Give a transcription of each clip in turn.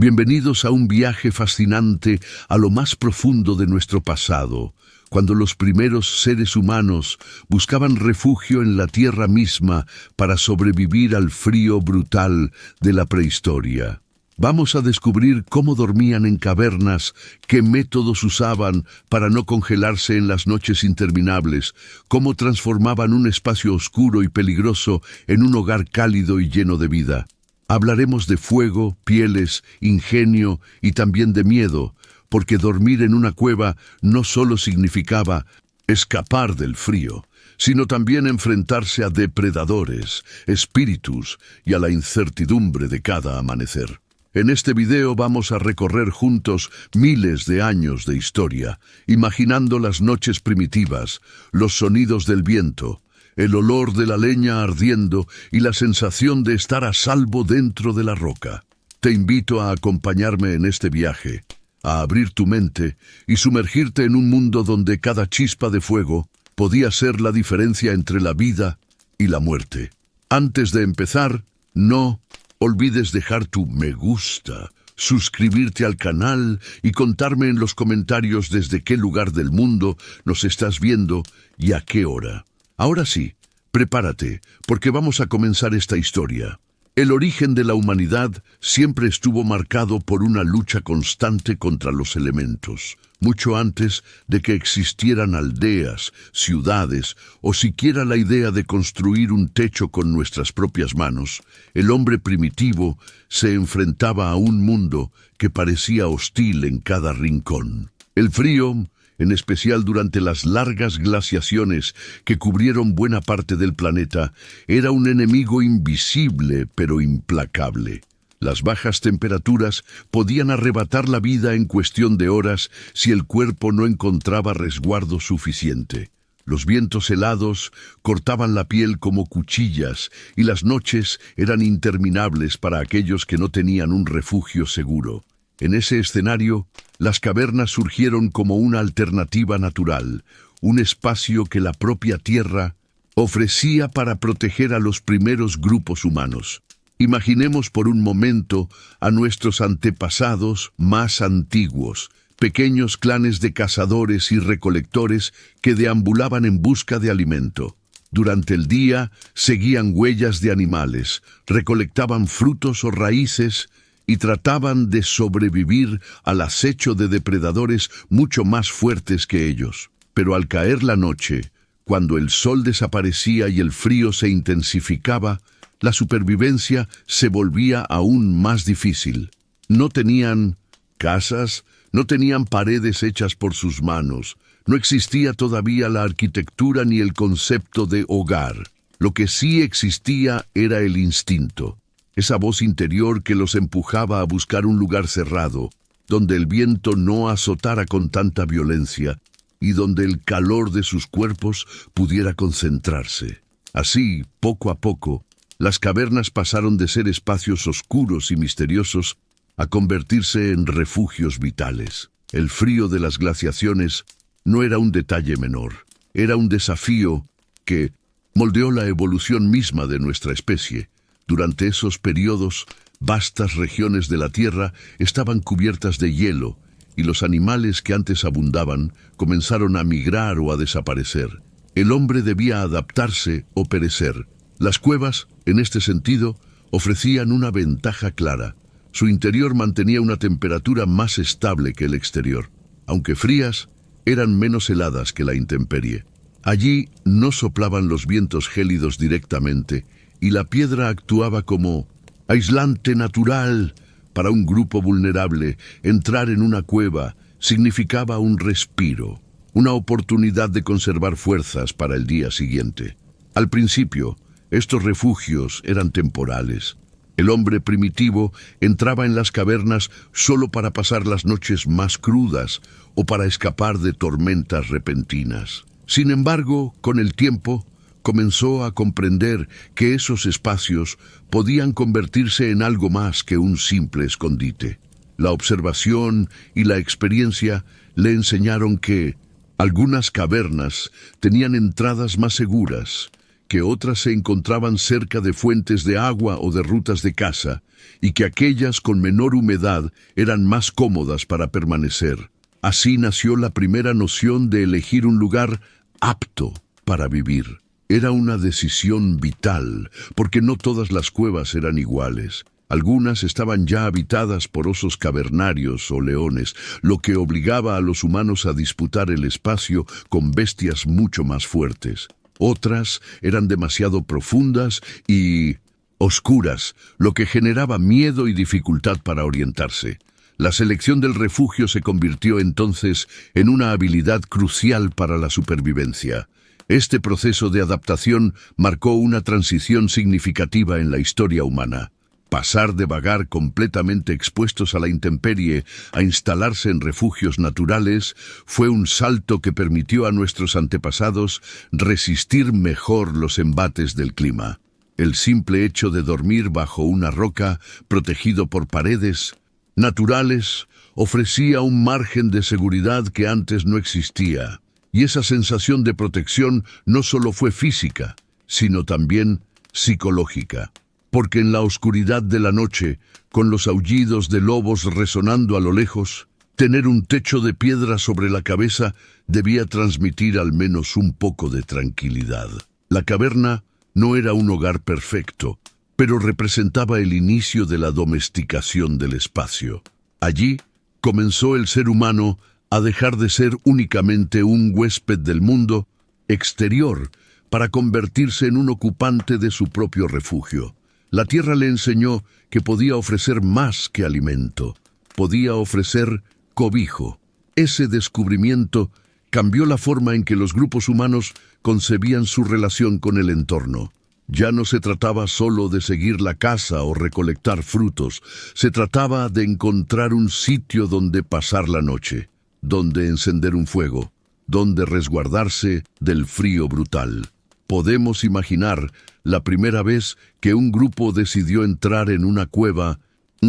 Bienvenidos a un viaje fascinante a lo más profundo de nuestro pasado, cuando los primeros seres humanos buscaban refugio en la tierra misma para sobrevivir al frío brutal de la prehistoria. Vamos a descubrir cómo dormían en cavernas, qué métodos usaban para no congelarse en las noches interminables, cómo transformaban un espacio oscuro y peligroso en un hogar cálido y lleno de vida. Hablaremos de fuego, pieles, ingenio y también de miedo, porque dormir en una cueva no solo significaba escapar del frío, sino también enfrentarse a depredadores, espíritus y a la incertidumbre de cada amanecer. En este video vamos a recorrer juntos miles de años de historia, imaginando las noches primitivas, los sonidos del viento, el olor de la leña ardiendo y la sensación de estar a salvo dentro de la roca. Te invito a acompañarme en este viaje, a abrir tu mente y sumergirte en un mundo donde cada chispa de fuego podía ser la diferencia entre la vida y la muerte. Antes de empezar, no olvides dejar tu me gusta, suscribirte al canal y contarme en los comentarios desde qué lugar del mundo nos estás viendo y a qué hora. Ahora sí, prepárate, porque vamos a comenzar esta historia. El origen de la humanidad siempre estuvo marcado por una lucha constante contra los elementos. Mucho antes de que existieran aldeas, ciudades o siquiera la idea de construir un techo con nuestras propias manos, el hombre primitivo se enfrentaba a un mundo que parecía hostil en cada rincón. El frío, en especial durante las largas glaciaciones que cubrieron buena parte del planeta, era un enemigo invisible pero implacable. Las bajas temperaturas podían arrebatar la vida en cuestión de horas si el cuerpo no encontraba resguardo suficiente. Los vientos helados cortaban la piel como cuchillas y las noches eran interminables para aquellos que no tenían un refugio seguro. En ese escenario, las cavernas surgieron como una alternativa natural, un espacio que la propia tierra ofrecía para proteger a los primeros grupos humanos. Imaginemos por un momento a nuestros antepasados más antiguos, pequeños clanes de cazadores y recolectores que deambulaban en busca de alimento. Durante el día seguían huellas de animales, recolectaban frutos o raíces y trataban de sobrevivir al acecho de depredadores mucho más fuertes que ellos. Pero al caer la noche, cuando el sol desaparecía y el frío se intensificaba, la supervivencia se volvía aún más difícil. No tenían casas, no tenían paredes hechas por sus manos, no existía todavía la arquitectura ni el concepto de hogar. Lo que sí existía era el instinto. Esa voz interior que los empujaba a buscar un lugar cerrado, donde el viento no azotara con tanta violencia y donde el calor de sus cuerpos pudiera concentrarse. Así, poco a poco, las cavernas pasaron de ser espacios oscuros y misteriosos a convertirse en refugios vitales. El frío de las glaciaciones no era un detalle menor, era un desafío que moldeó la evolución misma de nuestra especie. Durante esos periodos, vastas regiones de la Tierra estaban cubiertas de hielo y los animales que antes abundaban comenzaron a migrar o a desaparecer. El hombre debía adaptarse o perecer. Las cuevas, en este sentido, ofrecían una ventaja clara. Su interior mantenía una temperatura más estable que el exterior. Aunque frías, eran menos heladas que la intemperie. Allí no soplaban los vientos gélidos directamente, y la piedra actuaba como aislante natural. Para un grupo vulnerable, entrar en una cueva significaba un respiro, una oportunidad de conservar fuerzas para el día siguiente. Al principio, estos refugios eran temporales. El hombre primitivo entraba en las cavernas solo para pasar las noches más crudas o para escapar de tormentas repentinas. Sin embargo, con el tiempo, comenzó a comprender que esos espacios podían convertirse en algo más que un simple escondite. La observación y la experiencia le enseñaron que algunas cavernas tenían entradas más seguras, que otras se encontraban cerca de fuentes de agua o de rutas de caza, y que aquellas con menor humedad eran más cómodas para permanecer. Así nació la primera noción de elegir un lugar apto para vivir. Era una decisión vital, porque no todas las cuevas eran iguales. Algunas estaban ya habitadas por osos cavernarios o leones, lo que obligaba a los humanos a disputar el espacio con bestias mucho más fuertes. Otras eran demasiado profundas y oscuras, lo que generaba miedo y dificultad para orientarse. La selección del refugio se convirtió entonces en una habilidad crucial para la supervivencia. Este proceso de adaptación marcó una transición significativa en la historia humana. Pasar de vagar completamente expuestos a la intemperie a instalarse en refugios naturales fue un salto que permitió a nuestros antepasados resistir mejor los embates del clima. El simple hecho de dormir bajo una roca, protegido por paredes naturales, ofrecía un margen de seguridad que antes no existía. Y esa sensación de protección no solo fue física, sino también psicológica. Porque en la oscuridad de la noche, con los aullidos de lobos resonando a lo lejos, tener un techo de piedra sobre la cabeza debía transmitir al menos un poco de tranquilidad. La caverna no era un hogar perfecto, pero representaba el inicio de la domesticación del espacio. Allí comenzó el ser humano a dejar de ser únicamente un huésped del mundo exterior para convertirse en un ocupante de su propio refugio. La tierra le enseñó que podía ofrecer más que alimento, podía ofrecer cobijo. Ese descubrimiento cambió la forma en que los grupos humanos concebían su relación con el entorno. Ya no se trataba solo de seguir la caza o recolectar frutos, se trataba de encontrar un sitio donde pasar la noche, donde encender un fuego, donde resguardarse del frío brutal. Podemos imaginar la primera vez que un grupo decidió entrar en una cueva.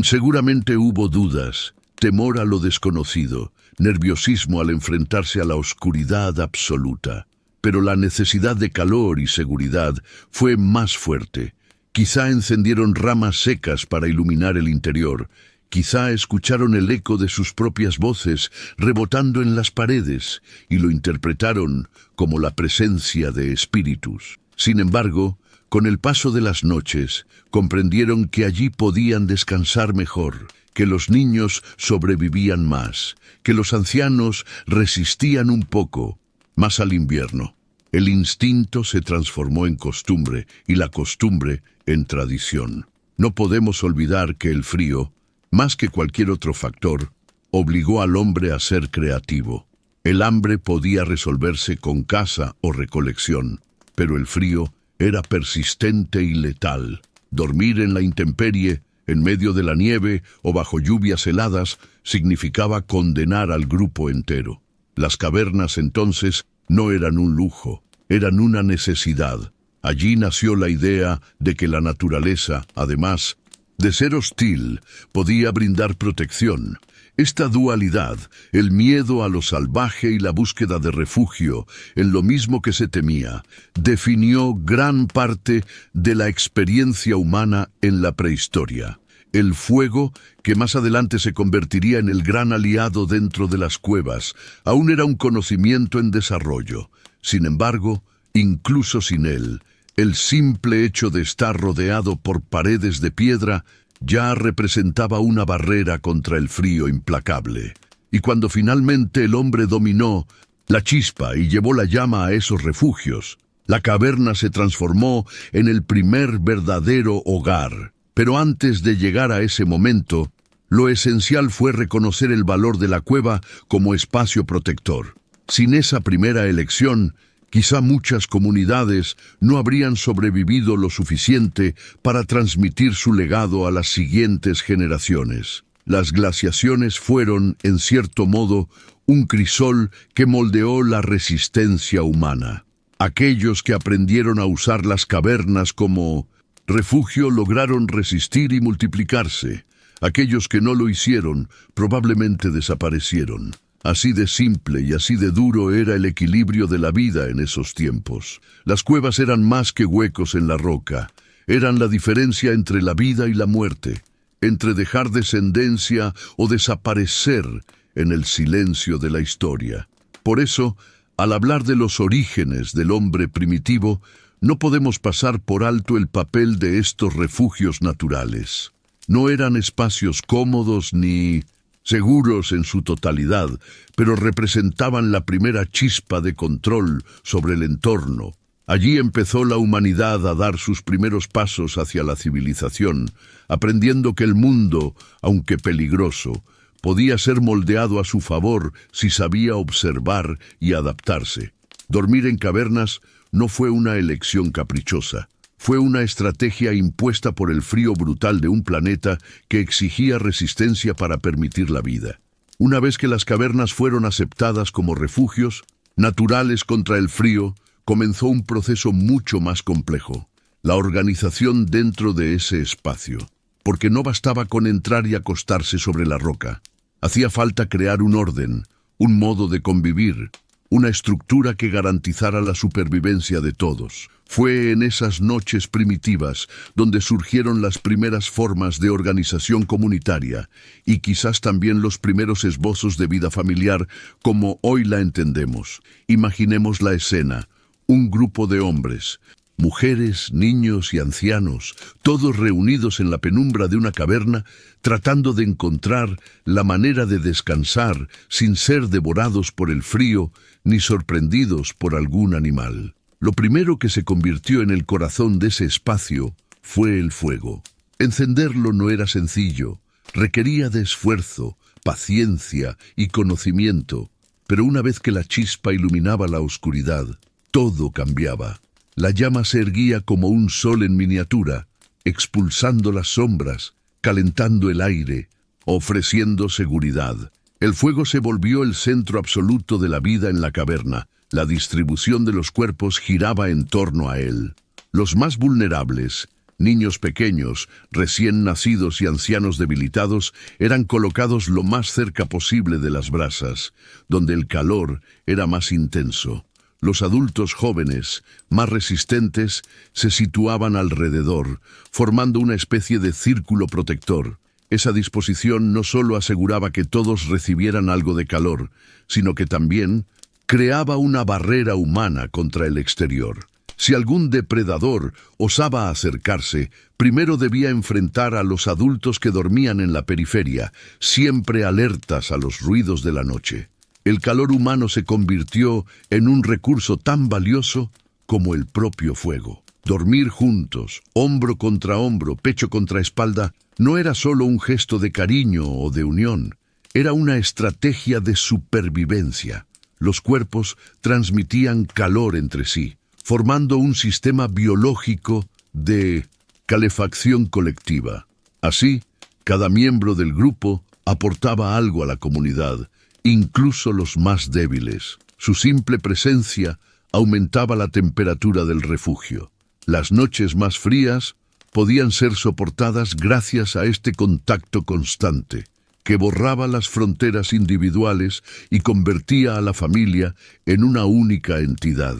Seguramente hubo dudas, temor a lo desconocido, nerviosismo al enfrentarse a la oscuridad absoluta. Pero la necesidad de calor y seguridad fue más fuerte. Quizá encendieron ramas secas para iluminar el interior. Quizá escucharon el eco de sus propias voces rebotando en las paredes y lo interpretaron como la presencia de espíritus. Sin embargo, con el paso de las noches, comprendieron que allí podían descansar mejor, que los niños sobrevivían más, que los ancianos resistían un poco más al invierno. El instinto se transformó en costumbre y la costumbre en tradición. No podemos olvidar que el frío, más que cualquier otro factor, obligó al hombre a ser creativo. El hambre podía resolverse con caza o recolección, pero el frío era persistente y letal. Dormir en la intemperie, en medio de la nieve o bajo lluvias heladas, significaba condenar al grupo entero. Las cavernas entonces no eran un lujo, eran una necesidad. Allí nació la idea de que la naturaleza, además de ser hostil, podía brindar protección. Esta dualidad, el miedo a lo salvaje y la búsqueda de refugio, en lo mismo que se temía, definió gran parte de la experiencia humana en la prehistoria. El fuego, que más adelante se convertiría en el gran aliado dentro de las cuevas, aún era un conocimiento en desarrollo. Sin embargo, incluso sin él, el simple hecho de estar rodeado por paredes de piedra ya representaba una barrera contra el frío implacable. Y cuando finalmente el hombre dominó la chispa y llevó la llama a esos refugios, la caverna se transformó en el primer verdadero hogar. Pero antes de llegar a ese momento, lo esencial fue reconocer el valor de la cueva como espacio protector. Sin esa primera elección, quizá muchas comunidades no habrían sobrevivido lo suficiente para transmitir su legado a las siguientes generaciones. Las glaciaciones fueron, en cierto modo, un crisol que moldeó la resistencia humana. Aquellos que aprendieron a usar las cavernas como refugio lograron resistir y multiplicarse. Aquellos que no lo hicieron probablemente desaparecieron. Así de simple y así de duro era el equilibrio de la vida en esos tiempos. Las cuevas eran más que huecos en la roca, eran la diferencia entre la vida y la muerte, entre dejar descendencia o desaparecer en el silencio de la historia. Por eso, al hablar de los orígenes del hombre primitivo, no podemos pasar por alto el papel de estos refugios naturales. No eran espacios cómodos ni seguros en su totalidad, pero representaban la primera chispa de control sobre el entorno. Allí empezó la humanidad a dar sus primeros pasos hacia la civilización, aprendiendo que el mundo, aunque peligroso, podía ser moldeado a su favor si sabía observar y adaptarse. Dormir en cavernas no fue una elección caprichosa. Fue una estrategia impuesta por el frío brutal de un planeta que exigía resistencia para permitir la vida. Una vez que las cavernas fueron aceptadas como refugios naturales contra el frío, comenzó un proceso mucho más complejo, la organización dentro de ese espacio. Porque no bastaba con entrar y acostarse sobre la roca. Hacía falta crear un orden, un modo de convivir, una estructura que garantizara la supervivencia de todos. Fue en esas noches primitivas donde surgieron las primeras formas de organización comunitaria y quizás también los primeros esbozos de vida familiar como hoy la entendemos. Imaginemos la escena, un grupo de hombres, mujeres, niños y ancianos, todos reunidos en la penumbra de una caverna, tratando de encontrar la manera de descansar sin ser devorados por el frío ni sorprendidos por algún animal. Lo primero que se convirtió en el corazón de ese espacio fue el fuego. Encenderlo no era sencillo, requería de esfuerzo, paciencia y conocimiento, pero una vez que la chispa iluminaba la oscuridad, todo cambiaba. La llama se erguía como un sol en miniatura, expulsando las sombras, calentando el aire, ofreciendo seguridad. El fuego se volvió el centro absoluto de la vida en la caverna. La distribución de los cuerpos giraba en torno a él. Los más vulnerables, niños pequeños, recién nacidos y ancianos debilitados, eran colocados lo más cerca posible de las brasas, donde el calor era más intenso. Los adultos jóvenes, más resistentes, se situaban alrededor, formando una especie de círculo protector. Esa disposición no solo aseguraba que todos recibieran algo de calor, sino que también creaba una barrera humana contra el exterior. Si algún depredador osaba acercarse, primero debía enfrentar a los adultos que dormían en la periferia, siempre alertas a los ruidos de la noche. El calor humano se convirtió en un recurso tan valioso como el propio fuego. Dormir juntos, hombro contra hombro, pecho contra espalda, no era solo un gesto de cariño o de unión, era una estrategia de supervivencia. Los cuerpos transmitían calor entre sí, formando un sistema biológico de calefacción colectiva. Así, cada miembro del grupo aportaba algo a la comunidad, incluso los más débiles. Su simple presencia aumentaba la temperatura del refugio. Las noches más frías podían ser soportadas gracias a este contacto constante, que borraba las fronteras individuales y convertía a la familia en una única entidad.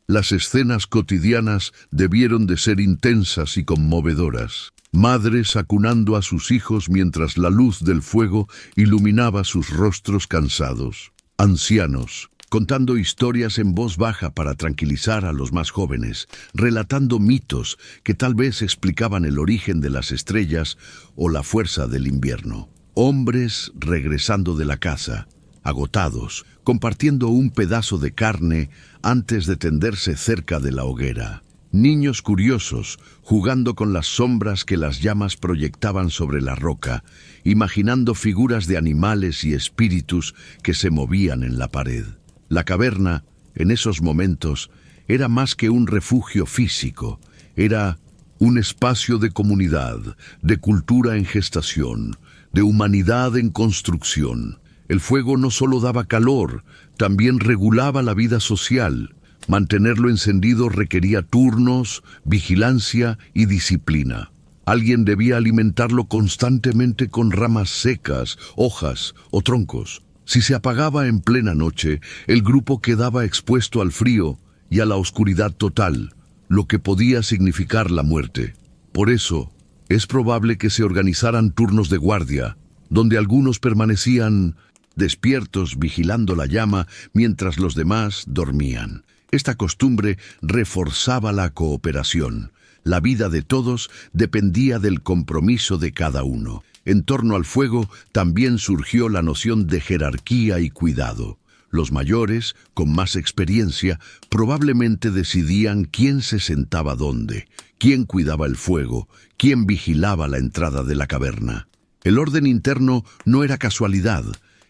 Las escenas cotidianas debieron de ser intensas y conmovedoras. Madres acunando a sus hijos mientras la luz del fuego iluminaba sus rostros cansados. Ancianos, contando historias en voz baja para tranquilizar a los más jóvenes, relatando mitos que tal vez explicaban el origen de las estrellas o la fuerza del invierno. Hombres regresando de la caza, agotados, compartiendo un pedazo de carne antes de tenderse cerca de la hoguera. Niños curiosos, jugando con las sombras que las llamas proyectaban sobre la roca, imaginando figuras de animales y espíritus que se movían en la pared. La caverna, en esos momentos, era más que un refugio físico, era un espacio de comunidad, de cultura en gestación, de humanidad en construcción. El fuego no solo daba calor, también regulaba la vida social. Mantenerlo encendido requería turnos, vigilancia y disciplina. Alguien debía alimentarlo constantemente con ramas secas, hojas o troncos. Si se apagaba en plena noche, el grupo quedaba expuesto al frío y a la oscuridad total, lo que podía significar la muerte. Por eso, es probable que se organizaran turnos de guardia, donde algunos permanecían despiertos vigilando la llama mientras los demás dormían. Esta costumbre reforzaba la cooperación. La vida de todos dependía del compromiso de cada uno. En torno al fuego también surgió la noción de jerarquía y cuidado. Los mayores, con más experiencia, probablemente decidían quién se sentaba dónde, quién cuidaba el fuego, quién vigilaba la entrada de la caverna. El orden interno no era casualidad,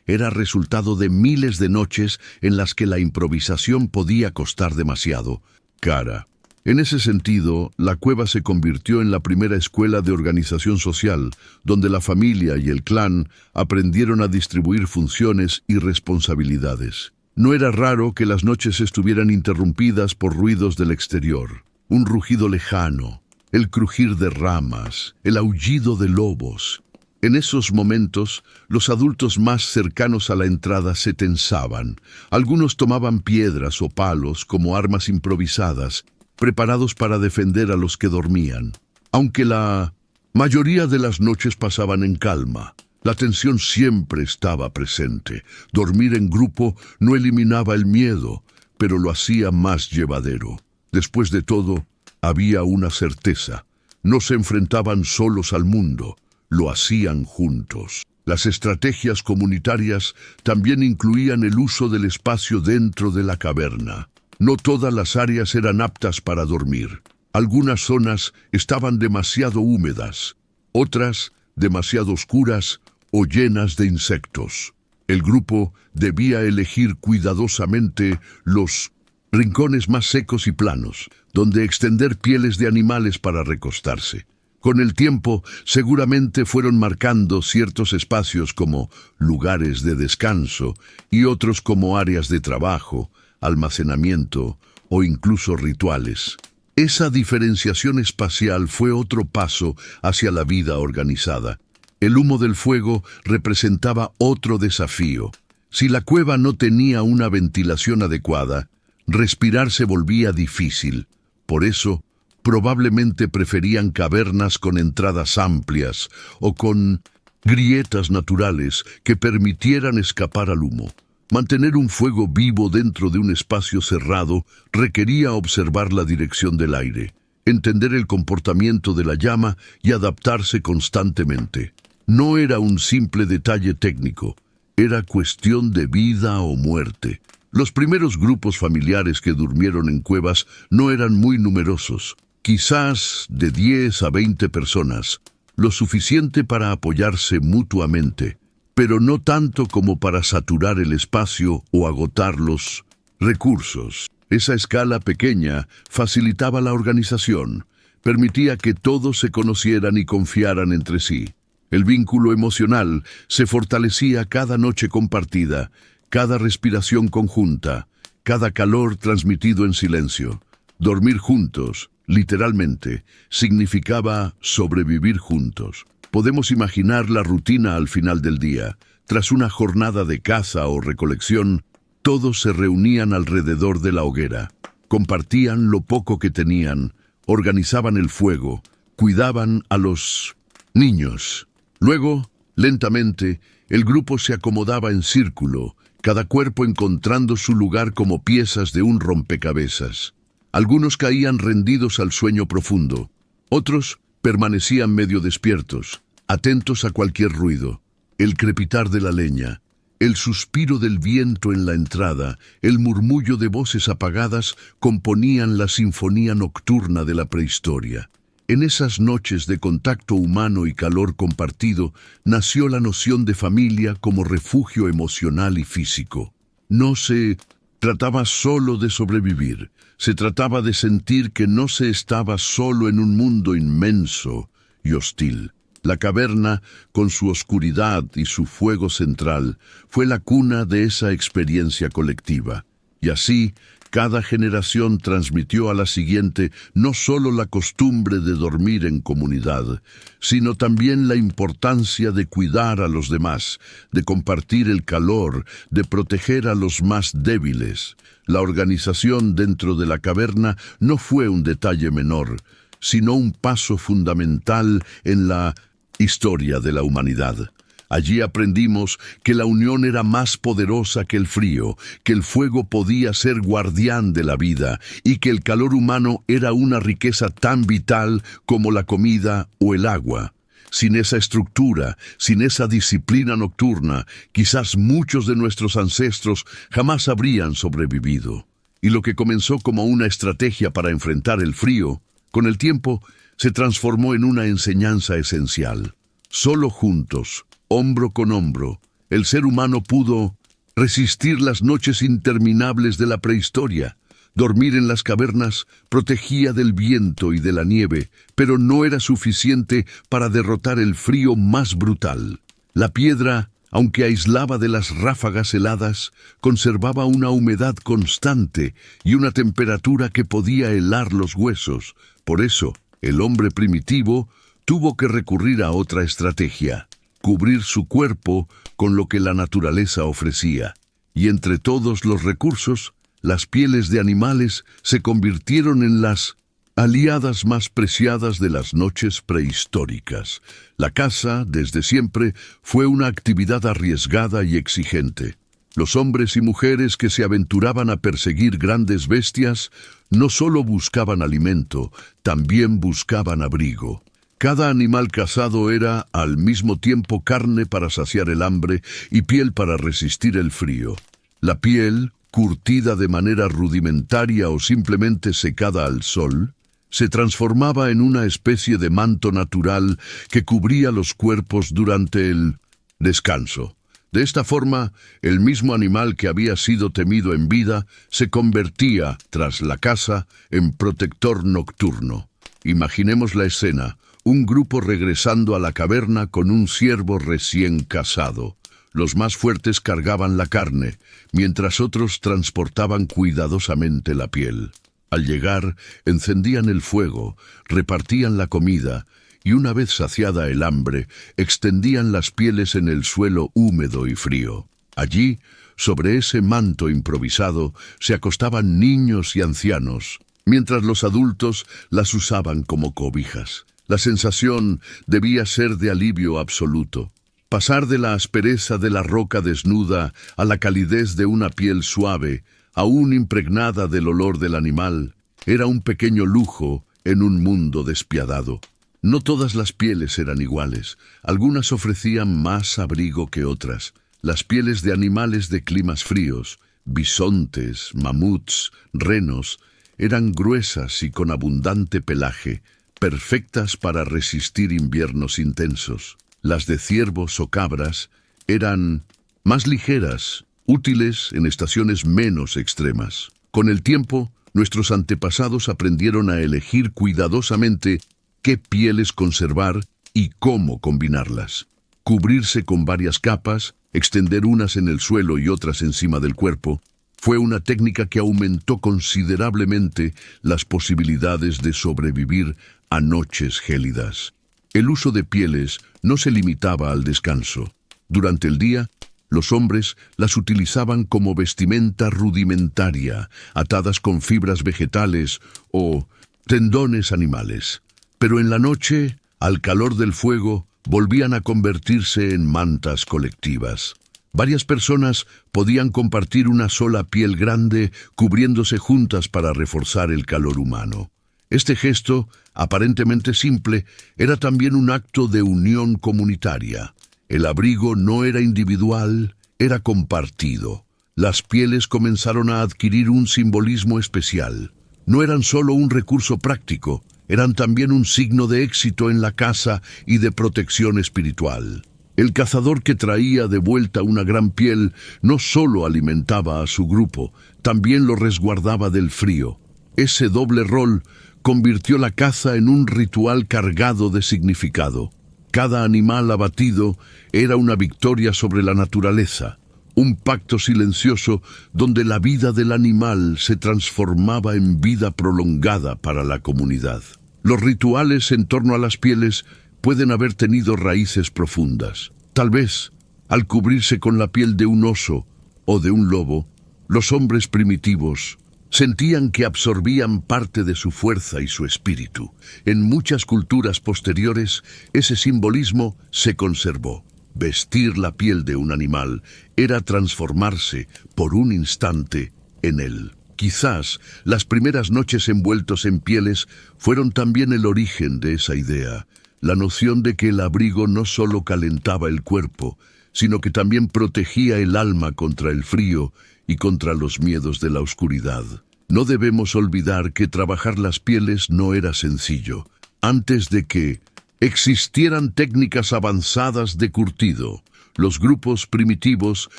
era resultado de miles de noches en las que la improvisación podía costar demasiado cara. En ese sentido, la cueva se convirtió en la primera escuela de organización social, donde la familia y el clan aprendieron a distribuir funciones y responsabilidades. No era raro que las noches estuvieran interrumpidas por ruidos del exterior. Un rugido lejano, el crujir de ramas, el aullido de lobos. En esos momentos, los adultos más cercanos a la entrada se tensaban. Algunos tomaban piedras o palos como armas improvisadas, preparados para defender a los que dormían. Aunque la mayoría de las noches pasaban en calma, la tensión siempre estaba presente. Dormir en grupo no eliminaba el miedo, pero lo hacía más llevadero. Después de todo, había una certeza. No se enfrentaban solos al mundo, lo hacían juntos. Las estrategias comunitarias también incluían el uso del espacio dentro de la caverna. No todas las áreas eran aptas para dormir. Algunas zonas estaban demasiado húmedas, otras demasiado oscuras o llenas de insectos. El grupo debía elegir cuidadosamente los rincones más secos y planos, donde extender pieles de animales para recostarse. Con el tiempo, seguramente fueron marcando ciertos espacios como lugares de descanso y otros como áreas de trabajo, almacenamiento o incluso rituales. Esa diferenciación espacial fue otro paso hacia la vida organizada. El humo del fuego representaba otro desafío. Si la cueva no tenía una ventilación adecuada, respirar se volvía difícil. Por eso, probablemente preferían cavernas con entradas amplias o con grietas naturales que permitieran escapar al humo. Mantener un fuego vivo dentro de un espacio cerrado requería observar la dirección del aire, entender el comportamiento de la llama y adaptarse constantemente. No era un simple detalle técnico, era cuestión de vida o muerte. Los primeros grupos familiares que durmieron en cuevas no eran muy numerosos, quizás de 10 a 20 personas, lo suficiente para apoyarse mutuamente, pero no tanto como para saturar el espacio o agotar los recursos. Esa escala pequeña facilitaba la organización, permitía que todos se conocieran y confiaran entre sí. El vínculo emocional se fortalecía cada noche compartida, cada respiración conjunta, cada calor transmitido en silencio. Dormir juntos, literalmente, significaba sobrevivir juntos. Podemos imaginar la rutina al final del día. Tras una jornada de caza o recolección, todos se reunían alrededor de la hoguera, compartían lo poco que tenían, organizaban el fuego, cuidaban a los niños. Luego, lentamente, el grupo se acomodaba en círculo, cada cuerpo encontrando su lugar como piezas de un rompecabezas. Algunos caían rendidos al sueño profundo, otros permanecían medio despiertos, atentos a cualquier ruido, el crepitar de la leña, el suspiro del viento en la entrada, el murmullo de voces apagadas componían la sinfonía nocturna de la prehistoria. En esas noches de contacto humano y calor compartido, nació la noción de familia como refugio emocional y físico. No se trataba solo de sobrevivir, se trataba de sentir que no se estaba solo en un mundo inmenso y hostil. La caverna, con su oscuridad y su fuego central, fue la cuna de esa experiencia colectiva. Y así, Cada generación transmitió a la siguiente no solo la costumbre de dormir en comunidad, sino también la importancia de cuidar a los demás, de compartir el calor, de proteger a los más débiles. La organización dentro de la caverna no fue un detalle menor, sino un paso fundamental en la historia de la humanidad. Allí aprendimos que la unión era más poderosa que el frío, que el fuego podía ser guardián de la vida y que el calor humano era una riqueza tan vital como la comida o el agua. Sin esa estructura, sin esa disciplina nocturna, quizás muchos de nuestros ancestros jamás habrían sobrevivido. Y lo que comenzó como una estrategia para enfrentar el frío, con el tiempo se transformó en una enseñanza esencial. Solo juntos, hombro con hombro, el ser humano pudo resistir las noches interminables de la prehistoria. Dormir en las cavernas protegía del viento y de la nieve, pero no era suficiente para derrotar el frío más brutal. La piedra, aunque aislaba de las ráfagas heladas, conservaba una humedad constante y una temperatura que podía helar los huesos. Por eso, el hombre primitivo tuvo que recurrir a otra estrategia: cubrir su cuerpo con lo que la naturaleza ofrecía. Y entre todos los recursos, las pieles de animales se convirtieron en las aliadas más preciadas de las noches prehistóricas. La caza, desde siempre, fue una actividad arriesgada y exigente. Los hombres y mujeres que se aventuraban a perseguir grandes bestias no solo buscaban alimento, también buscaban abrigo. Cada animal cazado era, al mismo tiempo, carne para saciar el hambre y piel para resistir el frío. La piel, curtida de manera rudimentaria o simplemente secada al sol, se transformaba en una especie de manto natural que cubría los cuerpos durante el descanso. De esta forma, el mismo animal que había sido temido en vida se convertía, tras la caza, en protector nocturno. Imaginemos la escena: un grupo regresando a la caverna con un ciervo recién cazado. Los más fuertes cargaban la carne, mientras otros transportaban cuidadosamente la piel. Al llegar, encendían el fuego, repartían la comida, y una vez saciada el hambre, extendían las pieles en el suelo húmedo y frío. Allí, sobre ese manto improvisado, se acostaban niños y ancianos, mientras los adultos las usaban como cobijas. La sensación debía ser de alivio absoluto. Pasar de la aspereza de la roca desnuda a la calidez de una piel suave, aún impregnada del olor del animal, era un pequeño lujo en un mundo despiadado. No todas las pieles eran iguales. Algunas ofrecían más abrigo que otras. Las pieles de animales de climas fríos, bisontes, mamuts, renos, eran gruesas y con abundante pelaje, perfectas para resistir inviernos intensos. Las de ciervos o cabras eran más ligeras, útiles en estaciones menos extremas. Con el tiempo, nuestros antepasados aprendieron a elegir cuidadosamente qué pieles conservar y cómo combinarlas. Cubrirse con varias capas, extender unas en el suelo y otras encima del cuerpo, fue una técnica que aumentó considerablemente las posibilidades de sobrevivir a noches gélidas. El uso de pieles no se limitaba al descanso. Durante el día, los hombres las utilizaban como vestimenta rudimentaria, atadas con fibras vegetales o tendones animales. Pero en la noche, al calor del fuego, volvían a convertirse en mantas colectivas. Varias personas podían compartir una sola piel grande, cubriéndose juntas para reforzar el calor humano. Este gesto, aparentemente simple, era también un acto de unión comunitaria. El abrigo no era individual, era compartido. Las pieles comenzaron a adquirir un simbolismo especial. No eran solo un recurso práctico, eran también un signo de éxito en la caza y de protección espiritual. El cazador que traía de vuelta una gran piel no solo alimentaba a su grupo, también lo resguardaba del frío. Ese doble rol convirtió la caza en un ritual cargado de significado. Cada animal abatido era una victoria sobre la naturaleza, un pacto silencioso donde la vida del animal se transformaba en vida prolongada para la comunidad. Los rituales en torno a las pieles pueden haber tenido raíces profundas. Tal vez, al cubrirse con la piel de un oso o de un lobo, los hombres primitivos sentían que absorbían parte de su fuerza y su espíritu. En muchas culturas posteriores, ese simbolismo se conservó. Vestir la piel de un animal era transformarse por un instante en él. Quizás las primeras noches envueltos en pieles fueron también el origen de esa idea, la noción de que el abrigo no solo calentaba el cuerpo, sino que también protegía el alma contra el frío y contra los miedos de la oscuridad. No debemos olvidar que trabajar las pieles no era sencillo. Antes de que existieran técnicas avanzadas de curtido, los grupos primitivos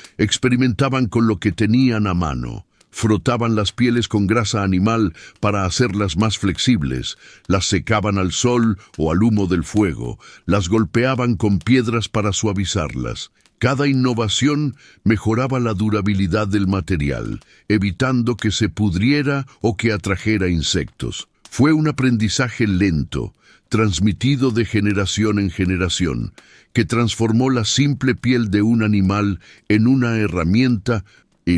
experimentaban con lo que tenían a mano. Frotaban las pieles con grasa animal para hacerlas más flexibles, las secaban al sol o al humo del fuego, las golpeaban con piedras para suavizarlas. Cada innovación mejoraba la durabilidad del material, evitando que se pudriera o que atrajera insectos. Fue un aprendizaje lento, transmitido de generación en generación, que transformó la simple piel de un animal en una herramienta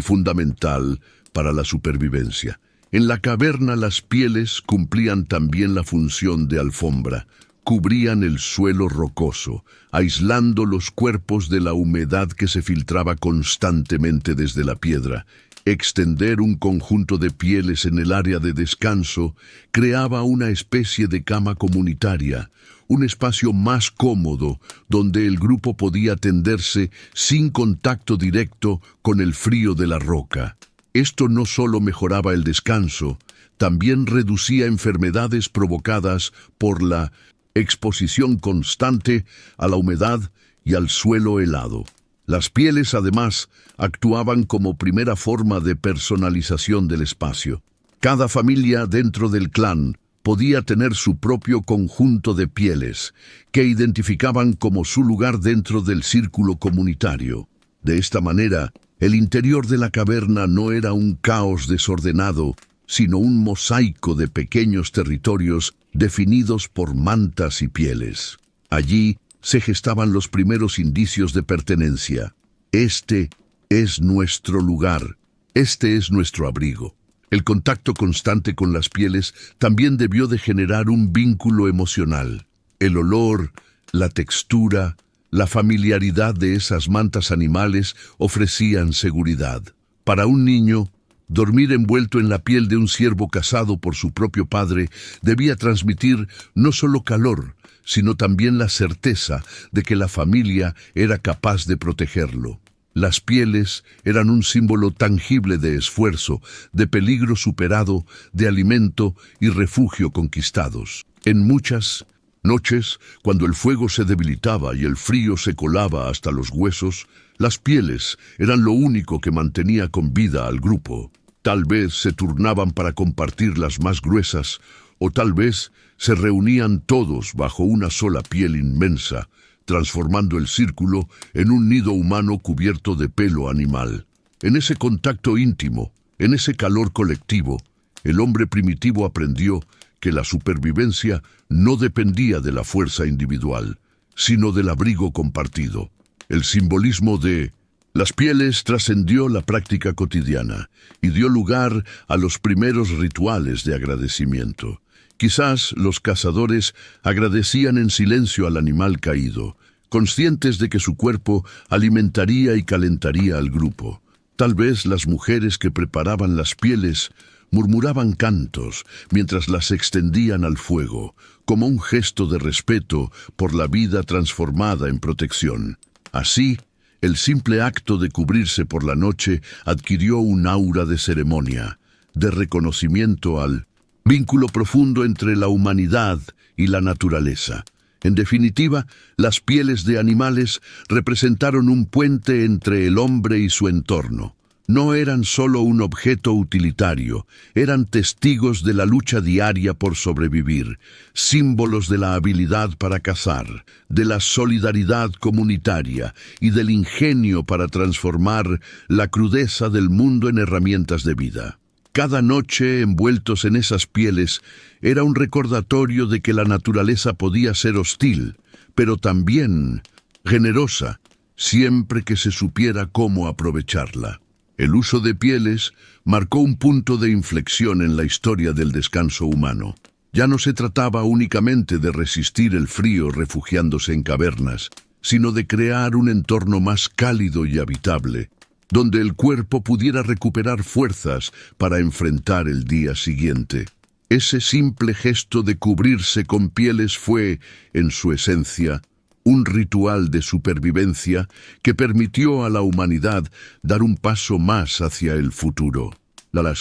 fundamental para la supervivencia. En la caverna las pieles cumplían también la función de alfombra. Cubrían el suelo rocoso, aislando los cuerpos de la humedad que se filtraba constantemente desde la piedra. Extender un conjunto de pieles en el área de descanso creaba una especie de cama comunitaria, un espacio más cómodo donde el grupo podía tenderse sin contacto directo con el frío de la roca. Esto no solo mejoraba el descanso, también reducía enfermedades provocadas por la exposición constante a la humedad y al suelo helado. Las pieles, además, actuaban como primera forma de personalización del espacio. Cada familia dentro del clan podía tener su propio conjunto de pieles, que identificaban como su lugar dentro del círculo comunitario. De esta manera, el interior de la caverna no era un caos desordenado, sino un mosaico de pequeños territorios definidos por mantas y pieles. Allí se gestaban los primeros indicios de pertenencia. Este es nuestro lugar, este es nuestro abrigo. El contacto constante con las pieles también debió de generar un vínculo emocional. El olor, la textura, la familiaridad de esas mantas animales ofrecían seguridad. Para un niño, dormir envuelto en la piel de un ciervo cazado por su propio padre debía transmitir no solo calor, sino también la certeza de que la familia era capaz de protegerlo. Las pieles eran un símbolo tangible de esfuerzo, de peligro superado, de alimento y refugio conquistados. En muchas noches, cuando el fuego se debilitaba y el frío se colaba hasta los huesos, las pieles eran lo único que mantenía con vida al grupo. Tal vez se turnaban para compartir las más gruesas, o tal vez se reunían todos bajo una sola piel inmensa, transformando el círculo en un nido humano cubierto de pelo animal. En ese contacto íntimo, en ese calor colectivo, el hombre primitivo aprendió que la supervivencia no dependía de la fuerza individual, sino del abrigo compartido. El simbolismo de las pieles trascendió la práctica cotidiana y dio lugar a los primeros rituales de agradecimiento. Quizás los cazadores agradecían en silencio al animal caído, conscientes de que su cuerpo alimentaría y calentaría al grupo. Tal vez las mujeres que preparaban las pieles murmuraban cantos mientras las extendían al fuego, como un gesto de respeto por la vida transformada en protección. Así, el simple acto de cubrirse por la noche adquirió un aura de ceremonia, de reconocimiento al vínculo profundo entre la humanidad y la naturaleza. En definitiva, las pieles de animales representaron un puente entre el hombre y su entorno. No eran solo un objeto utilitario, eran testigos de la lucha diaria por sobrevivir, símbolos de la habilidad para cazar, de la solidaridad comunitaria y del ingenio para transformar la crudeza del mundo en herramientas de vida. Cada noche, envueltos en esas pieles, era un recordatorio de que la naturaleza podía ser hostil, pero también generosa, siempre que se supiera cómo aprovecharla. El uso de pieles marcó un punto de inflexión en la historia del descanso humano. Ya no se trataba únicamente de resistir el frío refugiándose en cavernas, sino de crear un entorno más cálido y habitable, donde el cuerpo pudiera recuperar fuerzas para enfrentar el día siguiente. Ese simple gesto de cubrirse con pieles fue, en su esencia, un ritual de supervivencia que permitió a la humanidad dar un paso más hacia el futuro. La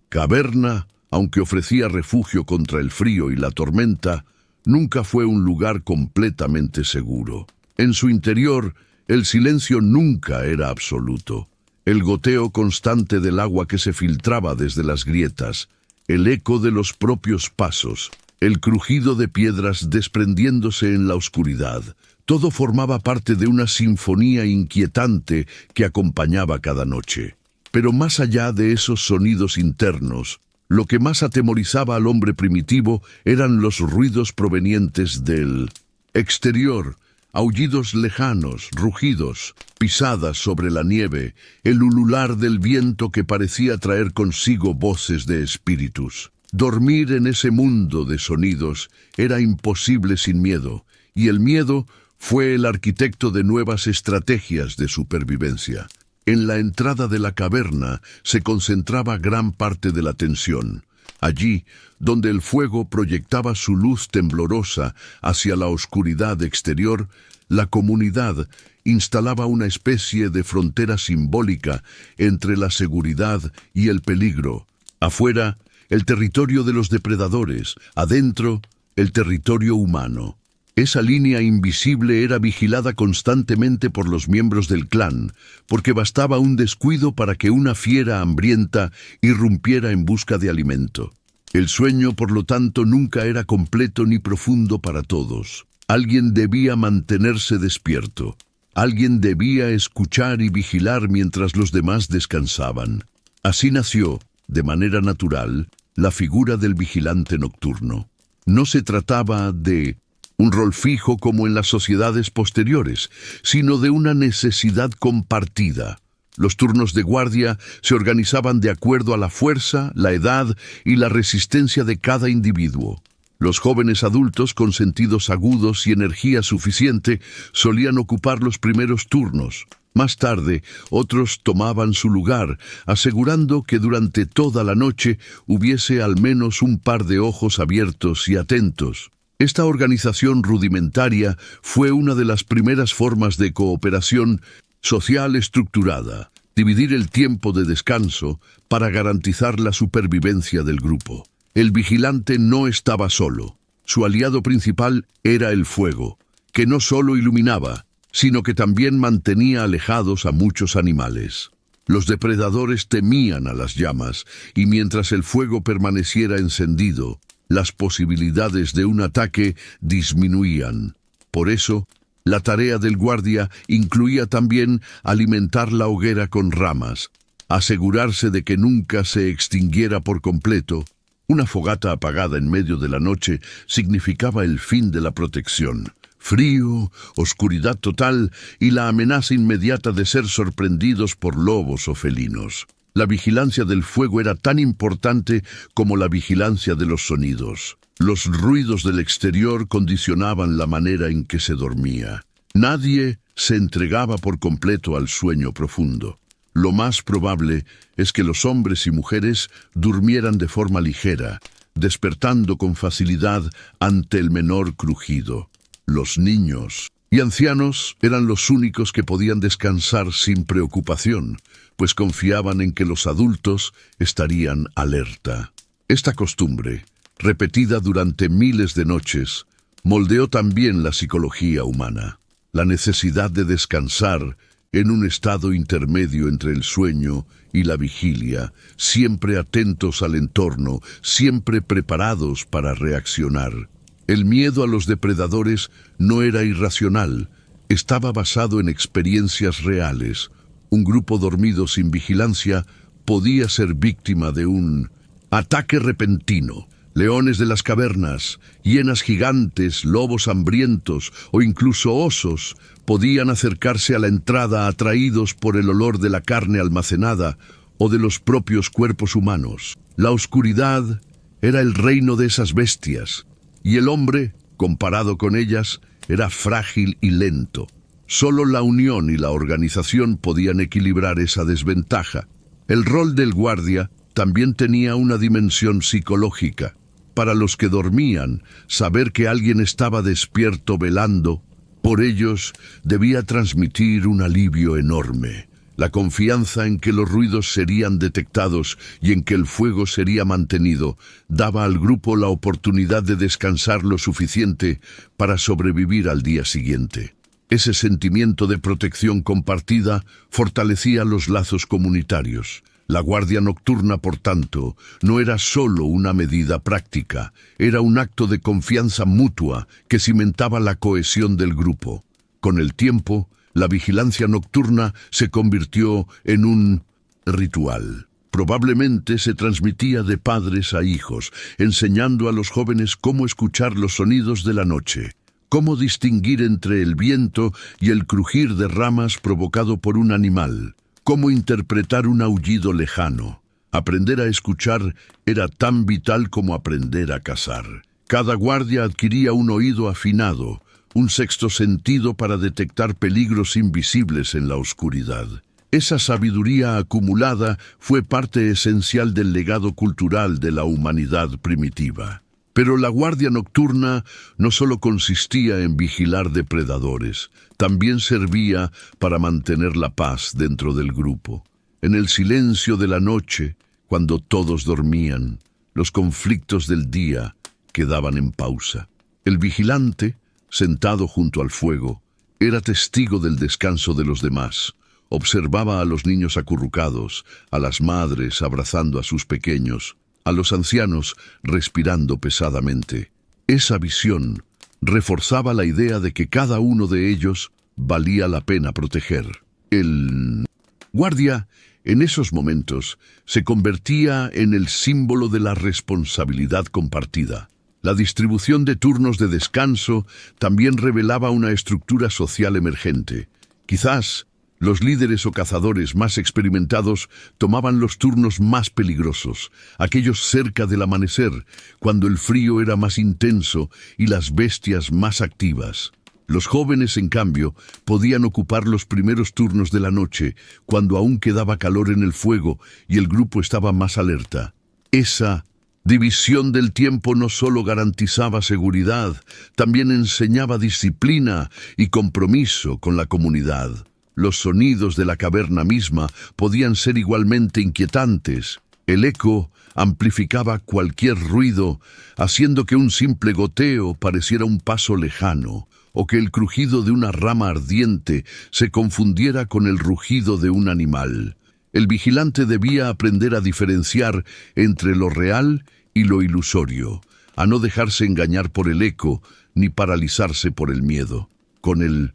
caverna, aunque ofrecía refugio contra el frío y la tormenta, nunca fue un lugar completamente seguro. En su interior, el silencio nunca era absoluto. El goteo constante del agua que se filtraba desde las grietas, el eco de los propios pasos, el crujido de piedras desprendiéndose en la oscuridad, todo formaba parte de una sinfonía inquietante que acompañaba cada noche. Pero más allá de esos sonidos internos, lo que más atemorizaba al hombre primitivo eran los ruidos provenientes del exterior, aullidos lejanos, rugidos, pisadas sobre la nieve, el ulular del viento que parecía traer consigo voces de espíritus. Dormir en ese mundo de sonidos era imposible sin miedo, y el miedo fue el arquitecto de nuevas estrategias de supervivencia. En la entrada de la caverna se concentraba gran parte de la tensión. Allí, donde el fuego proyectaba su luz temblorosa hacia la oscuridad exterior, la comunidad instalaba una especie de frontera simbólica entre la seguridad y el peligro. Afuera, el territorio de los depredadores; adentro, el territorio humano. Esa línea invisible era vigilada constantemente por los miembros del clan, porque bastaba un descuido para que una fiera hambrienta irrumpiera en busca de alimento. El sueño, por lo tanto, nunca era completo ni profundo para todos. Alguien debía mantenerse despierto. Alguien debía escuchar y vigilar mientras los demás descansaban. Así nació, de manera natural, la figura del vigilante nocturno. No se trataba de un rol fijo como en las sociedades posteriores, sino de una necesidad compartida. Los turnos de guardia se organizaban de acuerdo a la fuerza, la edad y la resistencia de cada individuo. Los jóvenes adultos con sentidos agudos y energía suficiente solían ocupar los primeros turnos. Más tarde, otros tomaban su lugar, asegurando que durante toda la noche hubiese al menos un par de ojos abiertos y atentos. Esta organización rudimentaria fue una de las primeras formas de cooperación social estructurada, dividir el tiempo de descanso para garantizar la supervivencia del grupo. El vigilante no estaba solo. Su aliado principal era el fuego, que no solo iluminaba, sino que también mantenía alejados a muchos animales. Los depredadores temían a las llamas, y mientras el fuego permaneciera encendido, las posibilidades de un ataque disminuían. Por eso, la tarea del guardia incluía también alimentar la hoguera con ramas, asegurarse de que nunca se extinguiera por completo. Una fogata apagada en medio de la noche significaba el fin de la protección. Frío, oscuridad total y la amenaza inmediata de ser sorprendidos por lobos o felinos. La vigilancia del fuego era tan importante como la vigilancia de los sonidos. Los ruidos del exterior condicionaban la manera en que se dormía. Nadie se entregaba por completo al sueño profundo. Lo más probable es que los hombres y mujeres durmieran de forma ligera, despertando con facilidad ante el menor crujido. Los niños y ancianos eran los únicos que podían descansar sin preocupación, pues confiaban en que los adultos estarían alerta. Esta costumbre, repetida durante miles de noches, moldeó también la psicología humana. La necesidad de descansar en un estado intermedio entre el sueño y la vigilia, siempre atentos al entorno, siempre preparados para reaccionar. El miedo a los depredadores no era irracional, estaba basado en experiencias reales. Un grupo dormido sin vigilancia podía ser víctima de un ataque repentino. Leones de las cavernas, hienas gigantes, lobos hambrientos o incluso osos podían acercarse a la entrada atraídos por el olor de la carne almacenada o de los propios cuerpos humanos. La oscuridad era el reino de esas bestias, y el hombre, comparado con ellas, era frágil y lento. Solo la unión y la organización podían equilibrar esa desventaja. El rol del guardia también tenía una dimensión psicológica. Para los que dormían, saber que alguien estaba despierto velando por ellos debía transmitir un alivio enorme. La confianza en que los ruidos serían detectados y en que el fuego sería mantenido daba al grupo la oportunidad de descansar lo suficiente para sobrevivir al día siguiente. Ese sentimiento de protección compartida fortalecía los lazos comunitarios. La guardia nocturna, por tanto, no era solo una medida práctica, era un acto de confianza mutua que cimentaba la cohesión del grupo. Con el tiempo, la vigilancia nocturna se convirtió en un ritual. Probablemente se transmitía de padres a hijos, enseñando a los jóvenes cómo escuchar los sonidos de la noche, cómo distinguir entre el viento y el crujir de ramas provocado por un animal, cómo interpretar un aullido lejano. Aprender a escuchar era tan vital como aprender a cazar. Cada guardia adquiría un oído afinado, un sexto sentido para detectar peligros invisibles en la oscuridad. Esa sabiduría acumulada fue parte esencial del legado cultural de la humanidad primitiva. Pero la guardia nocturna no solo consistía en vigilar depredadores, también servía para mantener la paz dentro del grupo. En el silencio de la noche, cuando todos dormían, los conflictos del día quedaban en pausa. El vigilante, sentado junto al fuego, era testigo del descanso de los demás. Observaba a los niños acurrucados, a las madres abrazando a sus pequeños, a los ancianos respirando pesadamente. Esa visión reforzaba la idea de que cada uno de ellos valía la pena proteger. El guardia, en esos momentos, se convertía en el símbolo de la responsabilidad compartida. La distribución de turnos de descanso también revelaba una estructura social emergente. Quizás los líderes o cazadores más experimentados tomaban los turnos más peligrosos, aquellos cerca del amanecer, cuando el frío era más intenso y las bestias más activas. Los jóvenes, en cambio, podían ocupar los primeros turnos de la noche, cuando aún quedaba calor en el fuego y el grupo estaba más alerta. Esa división del tiempo no solo garantizaba seguridad, también enseñaba disciplina y compromiso con la comunidad. Los sonidos de la caverna misma podían ser igualmente inquietantes. El eco amplificaba cualquier ruido, haciendo que un simple goteo pareciera un paso lejano, o que el crujido de una rama ardiente se confundiera con el rugido de un animal. El vigilante debía aprender a diferenciar entre lo real y lo ilusorio, a no dejarse engañar por el eco ni paralizarse por el miedo. Con el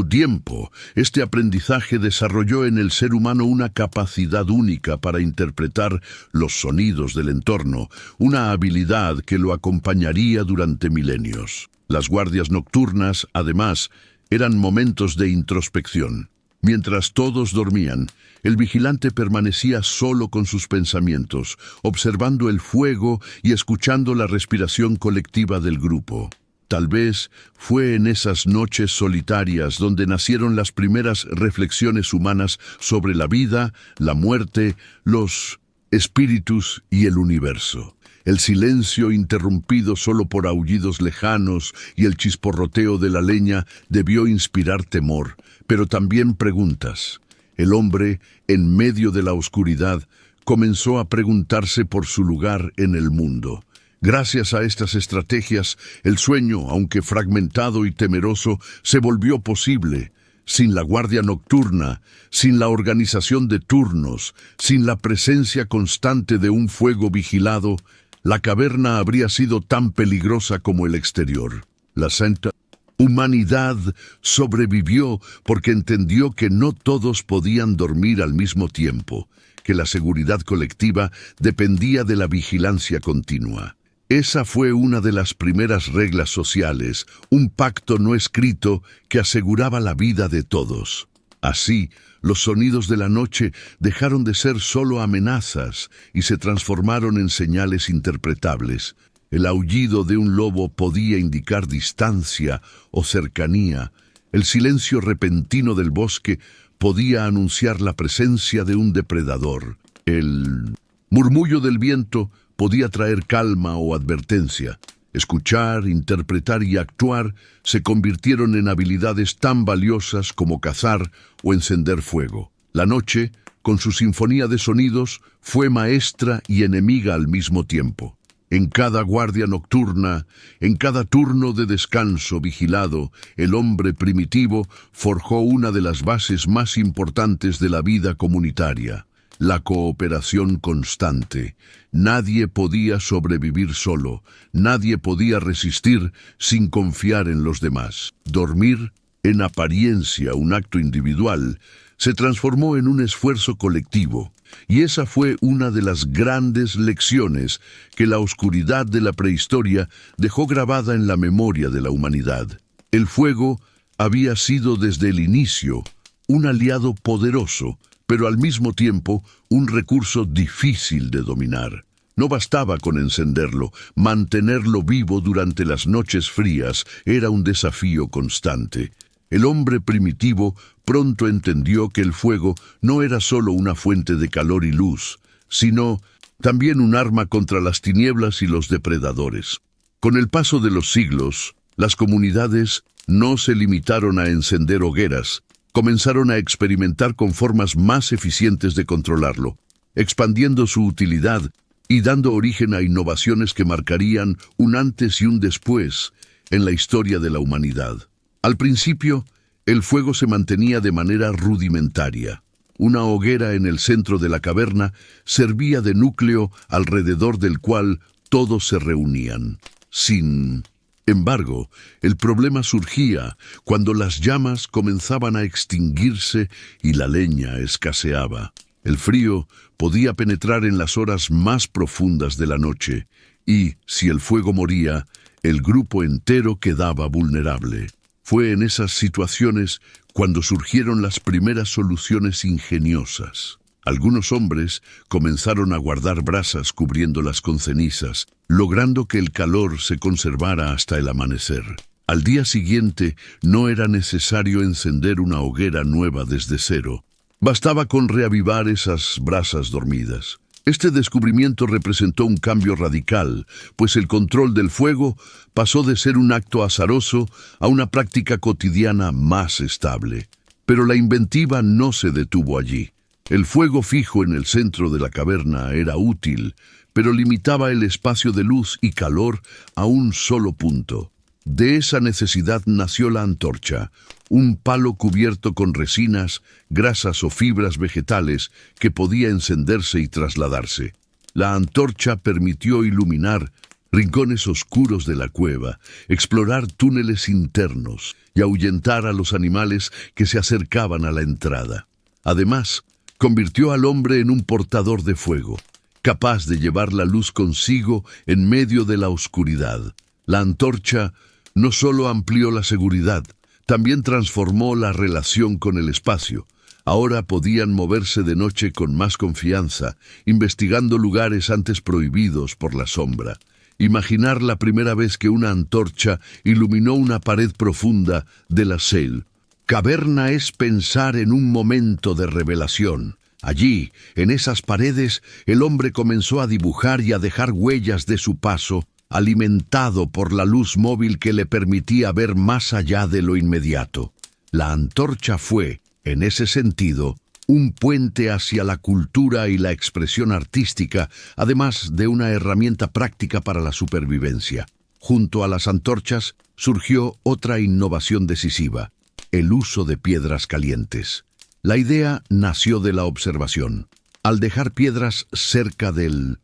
tiempo, este aprendizaje desarrolló en el ser humano una capacidad única para interpretar los sonidos del entorno, una habilidad que lo acompañaría durante milenios. Las guardias nocturnas, además, eran momentos de introspección. Mientras todos dormían, el vigilante permanecía solo con sus pensamientos, observando el fuego y escuchando la respiración colectiva del grupo. Tal vez fue en esas noches solitarias donde nacieron las primeras reflexiones humanas sobre la vida, la muerte, los espíritus y el universo. El silencio interrumpido solo por aullidos lejanos y el chisporroteo de la leña debió inspirar temor, pero también preguntas. El hombre, en medio de la oscuridad, comenzó a preguntarse por su lugar en el mundo. Gracias a estas estrategias, el sueño, aunque fragmentado y temeroso, se volvió posible. Sin la guardia nocturna, sin la organización de turnos, sin la presencia constante de un fuego vigilado, la caverna habría sido tan peligrosa como el exterior. La santa humanidad sobrevivió porque entendió que no todos podían dormir al mismo tiempo, que la seguridad colectiva dependía de la vigilancia continua. Esa fue una de las primeras reglas sociales, un pacto no escrito que aseguraba la vida de todos. Así, los sonidos de la noche dejaron de ser solo amenazas y se transformaron en señales interpretables. El aullido de un lobo podía indicar distancia o cercanía. El silencio repentino del bosque podía anunciar la presencia de un depredador. El murmullo del viento podía traer calma o advertencia. Escuchar, interpretar y actuar se convirtieron en habilidades tan valiosas como cazar o encender fuego. La noche, con su sinfonía de sonidos, fue maestra y enemiga al mismo tiempo. En cada guardia nocturna, en cada turno de descanso vigilado, el hombre primitivo forjó una de las bases más importantes de la vida comunitaria: la cooperación constante. Nadie podía sobrevivir solo, nadie podía resistir sin confiar en los demás. Dormir, en apariencia un acto individual, se transformó en un esfuerzo colectivo, y esa fue una de las grandes lecciones que la oscuridad de la prehistoria dejó grabada en la memoria de la humanidad. El fuego había sido desde el inicio un aliado poderoso, pero al mismo tiempo un recurso difícil de dominar. No bastaba con encenderlo, mantenerlo vivo durante las noches frías era un desafío constante. El hombre primitivo pronto entendió que el fuego no era solo una fuente de calor y luz, sino también un arma contra las tinieblas y los depredadores. Con el paso de los siglos, las comunidades no se limitaron a encender hogueras, comenzaron a experimentar con formas más eficientes de controlarlo, expandiendo su utilidad y dando origen a innovaciones que marcarían un antes y un después en la historia de la humanidad. Al principio, el fuego se mantenía de manera rudimentaria. Una hoguera en el centro de la caverna servía de núcleo alrededor del cual todos se reunían. Sin embargo, el problema surgía cuando las llamas comenzaban a extinguirse y la leña escaseaba. El frío podía penetrar en las horas más profundas de la noche y, si el fuego moría, el grupo entero quedaba vulnerable. Fue en esas situaciones cuando surgieron las primeras soluciones ingeniosas. Algunos hombres comenzaron a guardar brasas cubriéndolas con cenizas, logrando que el calor se conservara hasta el amanecer. Al día siguiente no era necesario encender una hoguera nueva desde cero. Bastaba con reavivar esas brasas dormidas. Este descubrimiento representó un cambio radical, pues el control del fuego pasó de ser un acto azaroso a una práctica cotidiana más estable. Pero la inventiva no se detuvo allí. El fuego fijo en el centro de la caverna era útil, pero limitaba el espacio de luz y calor a un solo punto. De esa necesidad nació la antorcha, un palo cubierto con resinas, grasas o fibras vegetales que podía encenderse y trasladarse. La antorcha permitió iluminar rincones oscuros de la cueva, explorar túneles internos y ahuyentar a los animales que se acercaban a la entrada. Además, convirtió al hombre en un portador de fuego, capaz de llevar la luz consigo en medio de la oscuridad. La antorcha no solo amplió la seguridad, también transformó la relación con el espacio. Ahora podían moverse de noche con más confianza, investigando lugares antes prohibidos por la sombra. Imaginar la primera vez que una antorcha iluminó una pared profunda de la Sale. Caverna es pensar en un momento de revelación. Allí, en esas paredes, el hombre comenzó a dibujar y a dejar huellas de su paso, alimentado por la luz móvil que le permitía ver más allá de lo inmediato. La antorcha fue, en ese sentido, un puente hacia la cultura y la expresión artística, además de una herramienta práctica para la supervivencia. Junto a las antorchas surgió otra innovación decisiva: el uso de piedras calientes. La idea nació de la observación. Al dejar piedras cerca del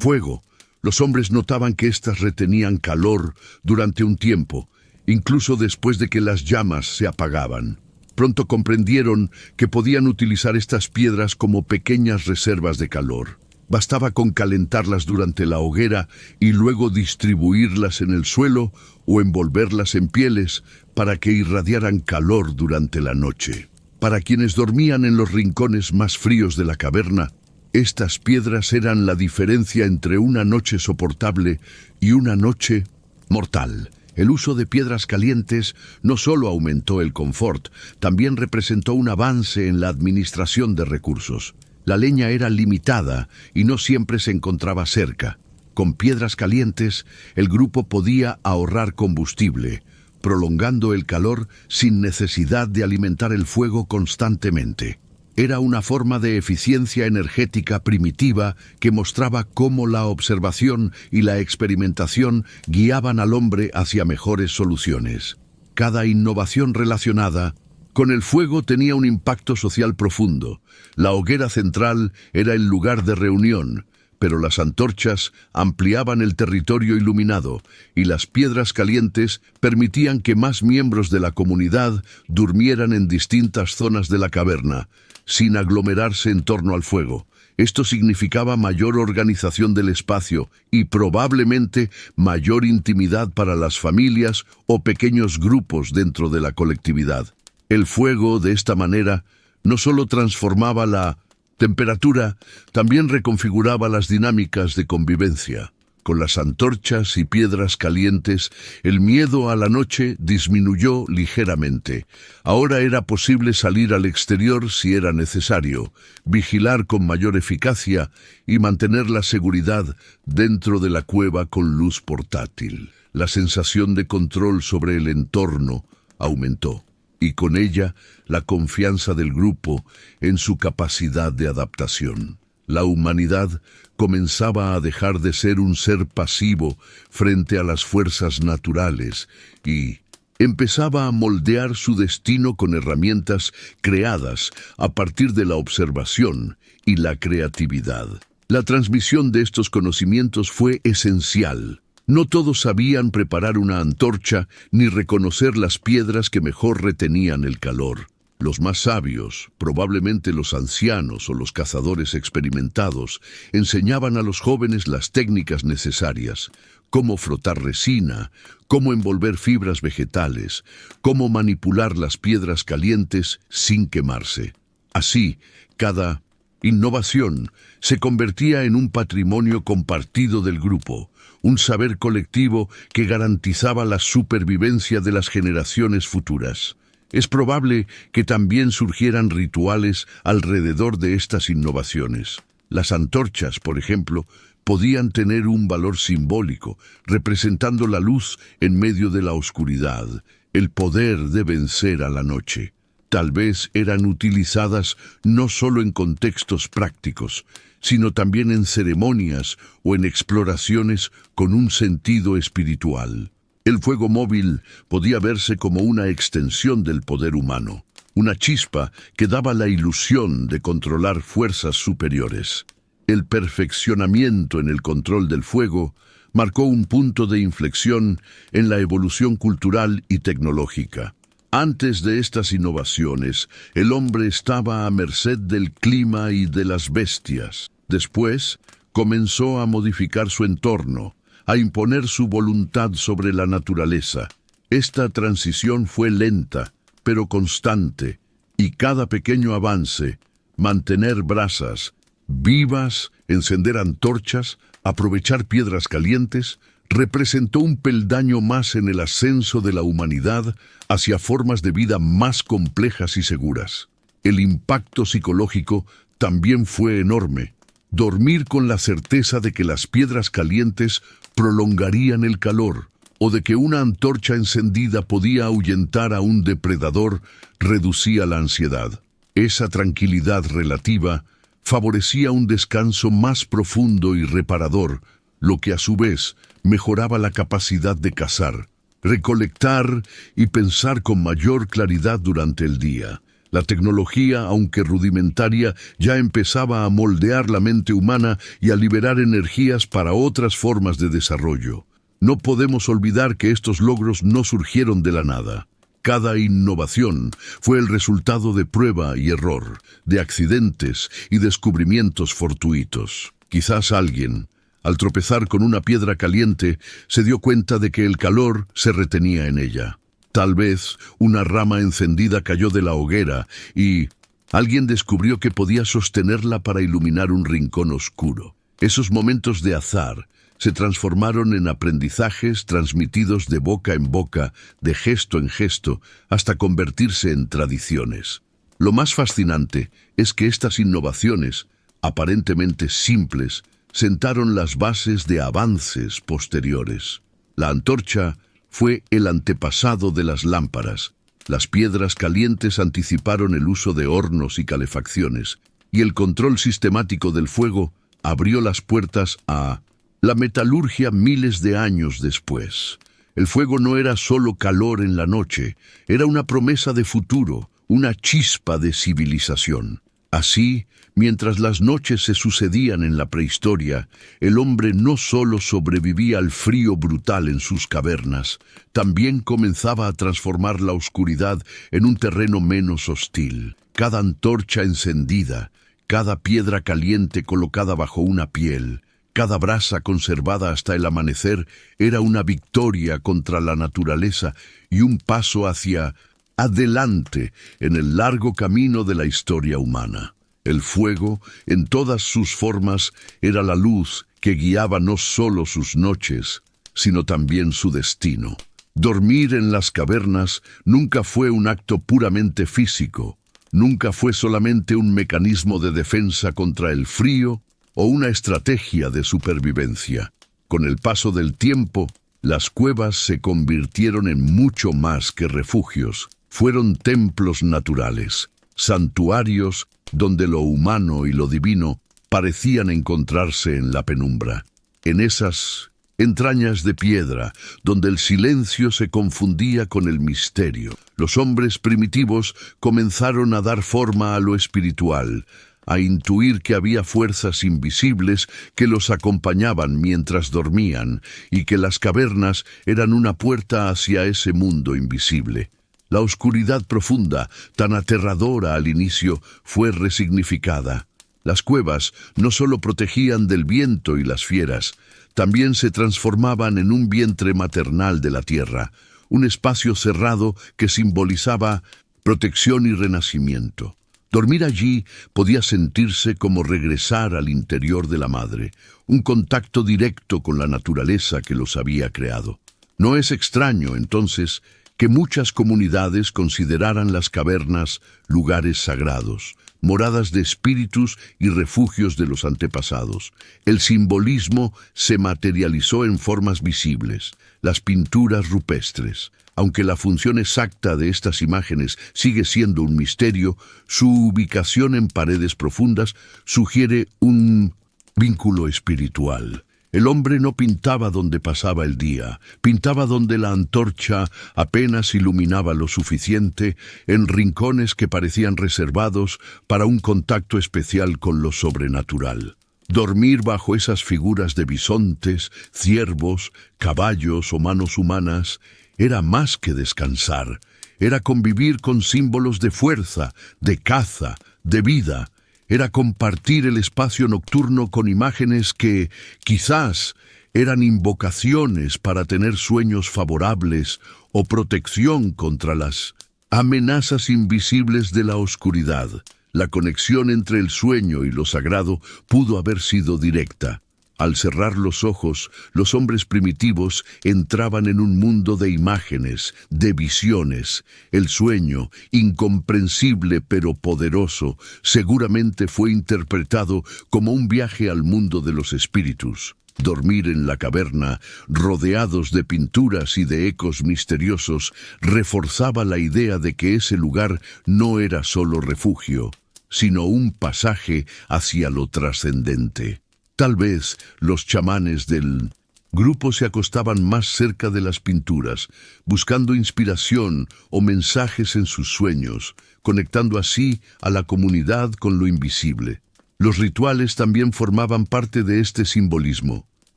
fuego, los hombres notaban que éstas retenían calor durante un tiempo, incluso después de que las llamas se apagaban. Pronto comprendieron que podían utilizar estas piedras como pequeñas reservas de calor. Bastaba con calentarlas durante la hoguera y luego distribuirlas en el suelo o envolverlas en pieles para que irradiaran calor durante la noche. Para quienes dormían en los rincones más fríos de la caverna, estas piedras eran la diferencia entre una noche soportable y una noche mortal. El uso de piedras calientes no solo aumentó el confort, también representó un avance en la administración de recursos. La leña era limitada y no siempre se encontraba cerca. Con piedras calientes, el grupo podía ahorrar combustible, prolongando el calor sin necesidad de alimentar el fuego constantemente. Era una forma de eficiencia energética primitiva que mostraba cómo la observación y la experimentación guiaban al hombre hacia mejores soluciones. Cada innovación relacionada con el fuego tenía un impacto social profundo. La hoguera central era el lugar de reunión, pero las antorchas ampliaban el territorio iluminado y las piedras calientes permitían que más miembros de la comunidad durmieran en distintas zonas de la caverna, sin aglomerarse en torno al fuego. Esto significaba mayor organización del espacio y probablemente mayor intimidad para las familias o pequeños grupos dentro de la colectividad. El fuego, de esta manera, no solo transformaba la temperatura, también reconfiguraba las dinámicas de convivencia. Con las antorchas y piedras calientes, el miedo a la noche disminuyó ligeramente. Ahora era posible salir al exterior si era necesario, vigilar con mayor eficacia y mantener la seguridad dentro de la cueva con luz portátil. La sensación de control sobre el entorno aumentó, y con ella la confianza del grupo en su capacidad de adaptación. La humanidad comenzaba a dejar de ser un ser pasivo frente a las fuerzas naturales y empezaba a moldear su destino con herramientas creadas a partir de la observación y la creatividad. La transmisión de estos conocimientos fue esencial. No todos sabían preparar una antorcha ni reconocer las piedras que mejor retenían el calor. Los más sabios, probablemente los ancianos o los cazadores experimentados, enseñaban a los jóvenes las técnicas necesarias: cómo frotar resina, cómo envolver fibras vegetales, cómo manipular las piedras calientes sin quemarse. Así, cada innovación se convertía en un patrimonio compartido del grupo, un saber colectivo que garantizaba la supervivencia de las generaciones futuras. Es probable que también surgieran rituales alrededor de estas innovaciones. Las antorchas, por ejemplo, podían tener un valor simbólico, representando la luz en medio de la oscuridad, el poder de vencer a la noche. Tal vez eran utilizadas no solo en contextos prácticos, sino también en ceremonias o en exploraciones con un sentido espiritual. El fuego móvil podía verse como una extensión del poder humano, una chispa que daba la ilusión de controlar fuerzas superiores. El perfeccionamiento en el control del fuego marcó un punto de inflexión en la evolución cultural y tecnológica. Antes de estas innovaciones, el hombre estaba a merced del clima y de las bestias. Después, comenzó a modificar su entorno, a imponer su voluntad sobre la naturaleza. Esta transición fue lenta, pero constante, y cada pequeño avance, mantener brasas vivas, encender antorchas, aprovechar piedras calientes, representó un peldaño más en el ascenso de la humanidad hacia formas de vida más complejas y seguras. El impacto psicológico también fue enorme. Dormir con la certeza de que las piedras calientes prolongarían el calor, o de que una antorcha encendida podía ahuyentar a un depredador, reducía la ansiedad. Esa tranquilidad relativa favorecía un descanso más profundo y reparador, lo que a su vez mejoraba la capacidad de cazar, recolectar y pensar con mayor claridad durante el día. La tecnología, aunque rudimentaria, ya empezaba a moldear la mente humana y a liberar energías para otras formas de desarrollo. No podemos olvidar que estos logros no surgieron de la nada. Cada innovación fue el resultado de prueba y error, de accidentes y descubrimientos fortuitos. Quizás alguien, al tropezar con una piedra caliente, se dio cuenta de que el calor se retenía en ella. Tal vez una rama encendida cayó de la hoguera y alguien descubrió que podía sostenerla para iluminar un rincón oscuro. Esos momentos de azar se transformaron en aprendizajes transmitidos de boca en boca, de gesto en gesto, hasta convertirse en tradiciones. Lo más fascinante es que estas innovaciones, aparentemente simples, sentaron las bases de avances posteriores. La antorcha fue el antepasado de las lámparas. Las piedras calientes anticiparon el uso de hornos y calefacciones, y el control sistemático del fuego abrió las puertas a la metalurgia miles de años después. El fuego no era solo calor en la noche, era una promesa de futuro, una chispa de civilización. Así, mientras las noches se sucedían en la prehistoria, el hombre no solo sobrevivía al frío brutal en sus cavernas, también comenzaba a transformar la oscuridad en un terreno menos hostil. Cada antorcha encendida, cada piedra caliente colocada bajo una piel, cada brasa conservada hasta el amanecer era una victoria contra la naturaleza y un paso hacia adelante en el largo camino de la historia humana. El fuego, en todas sus formas, era la luz que guiaba no solo sus noches, sino también su destino. Dormir en las cavernas nunca fue un acto puramente físico, nunca fue solamente un mecanismo de defensa contra el frío o una estrategia de supervivencia. Con el paso del tiempo, las cuevas se convirtieron en mucho más que refugios. Fueron templos naturales, santuarios donde lo humano y lo divino parecían encontrarse en la penumbra. En esas entrañas de piedra, donde el silencio se confundía con el misterio, los hombres primitivos comenzaron a dar forma a lo espiritual, a intuir que había fuerzas invisibles que los acompañaban mientras dormían y que las cavernas eran una puerta hacia ese mundo invisible. La oscuridad profunda, tan aterradora al inicio, fue resignificada. Las cuevas no solo protegían del viento y las fieras, también se transformaban en un vientre maternal de la tierra, un espacio cerrado que simbolizaba protección y renacimiento. Dormir allí podía sentirse como regresar al interior de la madre, un contacto directo con la naturaleza que los había creado. No es extraño, entonces, que muchas comunidades consideraran las cavernas lugares sagrados, moradas de espíritus y refugios de los antepasados. El simbolismo se materializó en formas visibles, las pinturas rupestres. Aunque la función exacta de estas imágenes sigue siendo un misterio, su ubicación en paredes profundas sugiere un vínculo espiritual. El hombre no pintaba donde pasaba el día, pintaba donde la antorcha apenas iluminaba lo suficiente, en rincones que parecían reservados para un contacto especial con lo sobrenatural. Dormir bajo esas figuras de bisontes, ciervos, caballos o manos humanas era más que descansar, era convivir con símbolos de fuerza, de caza, de vida. Era compartir el espacio nocturno con imágenes que, quizás, eran invocaciones para tener sueños favorables o protección contra las amenazas invisibles de la oscuridad. La conexión entre el sueño y lo sagrado pudo haber sido directa. Al cerrar los ojos, los hombres primitivos entraban en un mundo de imágenes, de visiones. El sueño, incomprensible pero poderoso, seguramente fue interpretado como un viaje al mundo de los espíritus. Dormir en la caverna, rodeados de pinturas y de ecos misteriosos, reforzaba la idea de que ese lugar no era solo refugio, sino un pasaje hacia lo trascendente. Tal vez los chamanes del Grupos se acostaban más cerca de las pinturas, buscando inspiración o mensajes en sus sueños, conectando así a la comunidad con lo invisible. Los rituales también formaban parte de este simbolismo.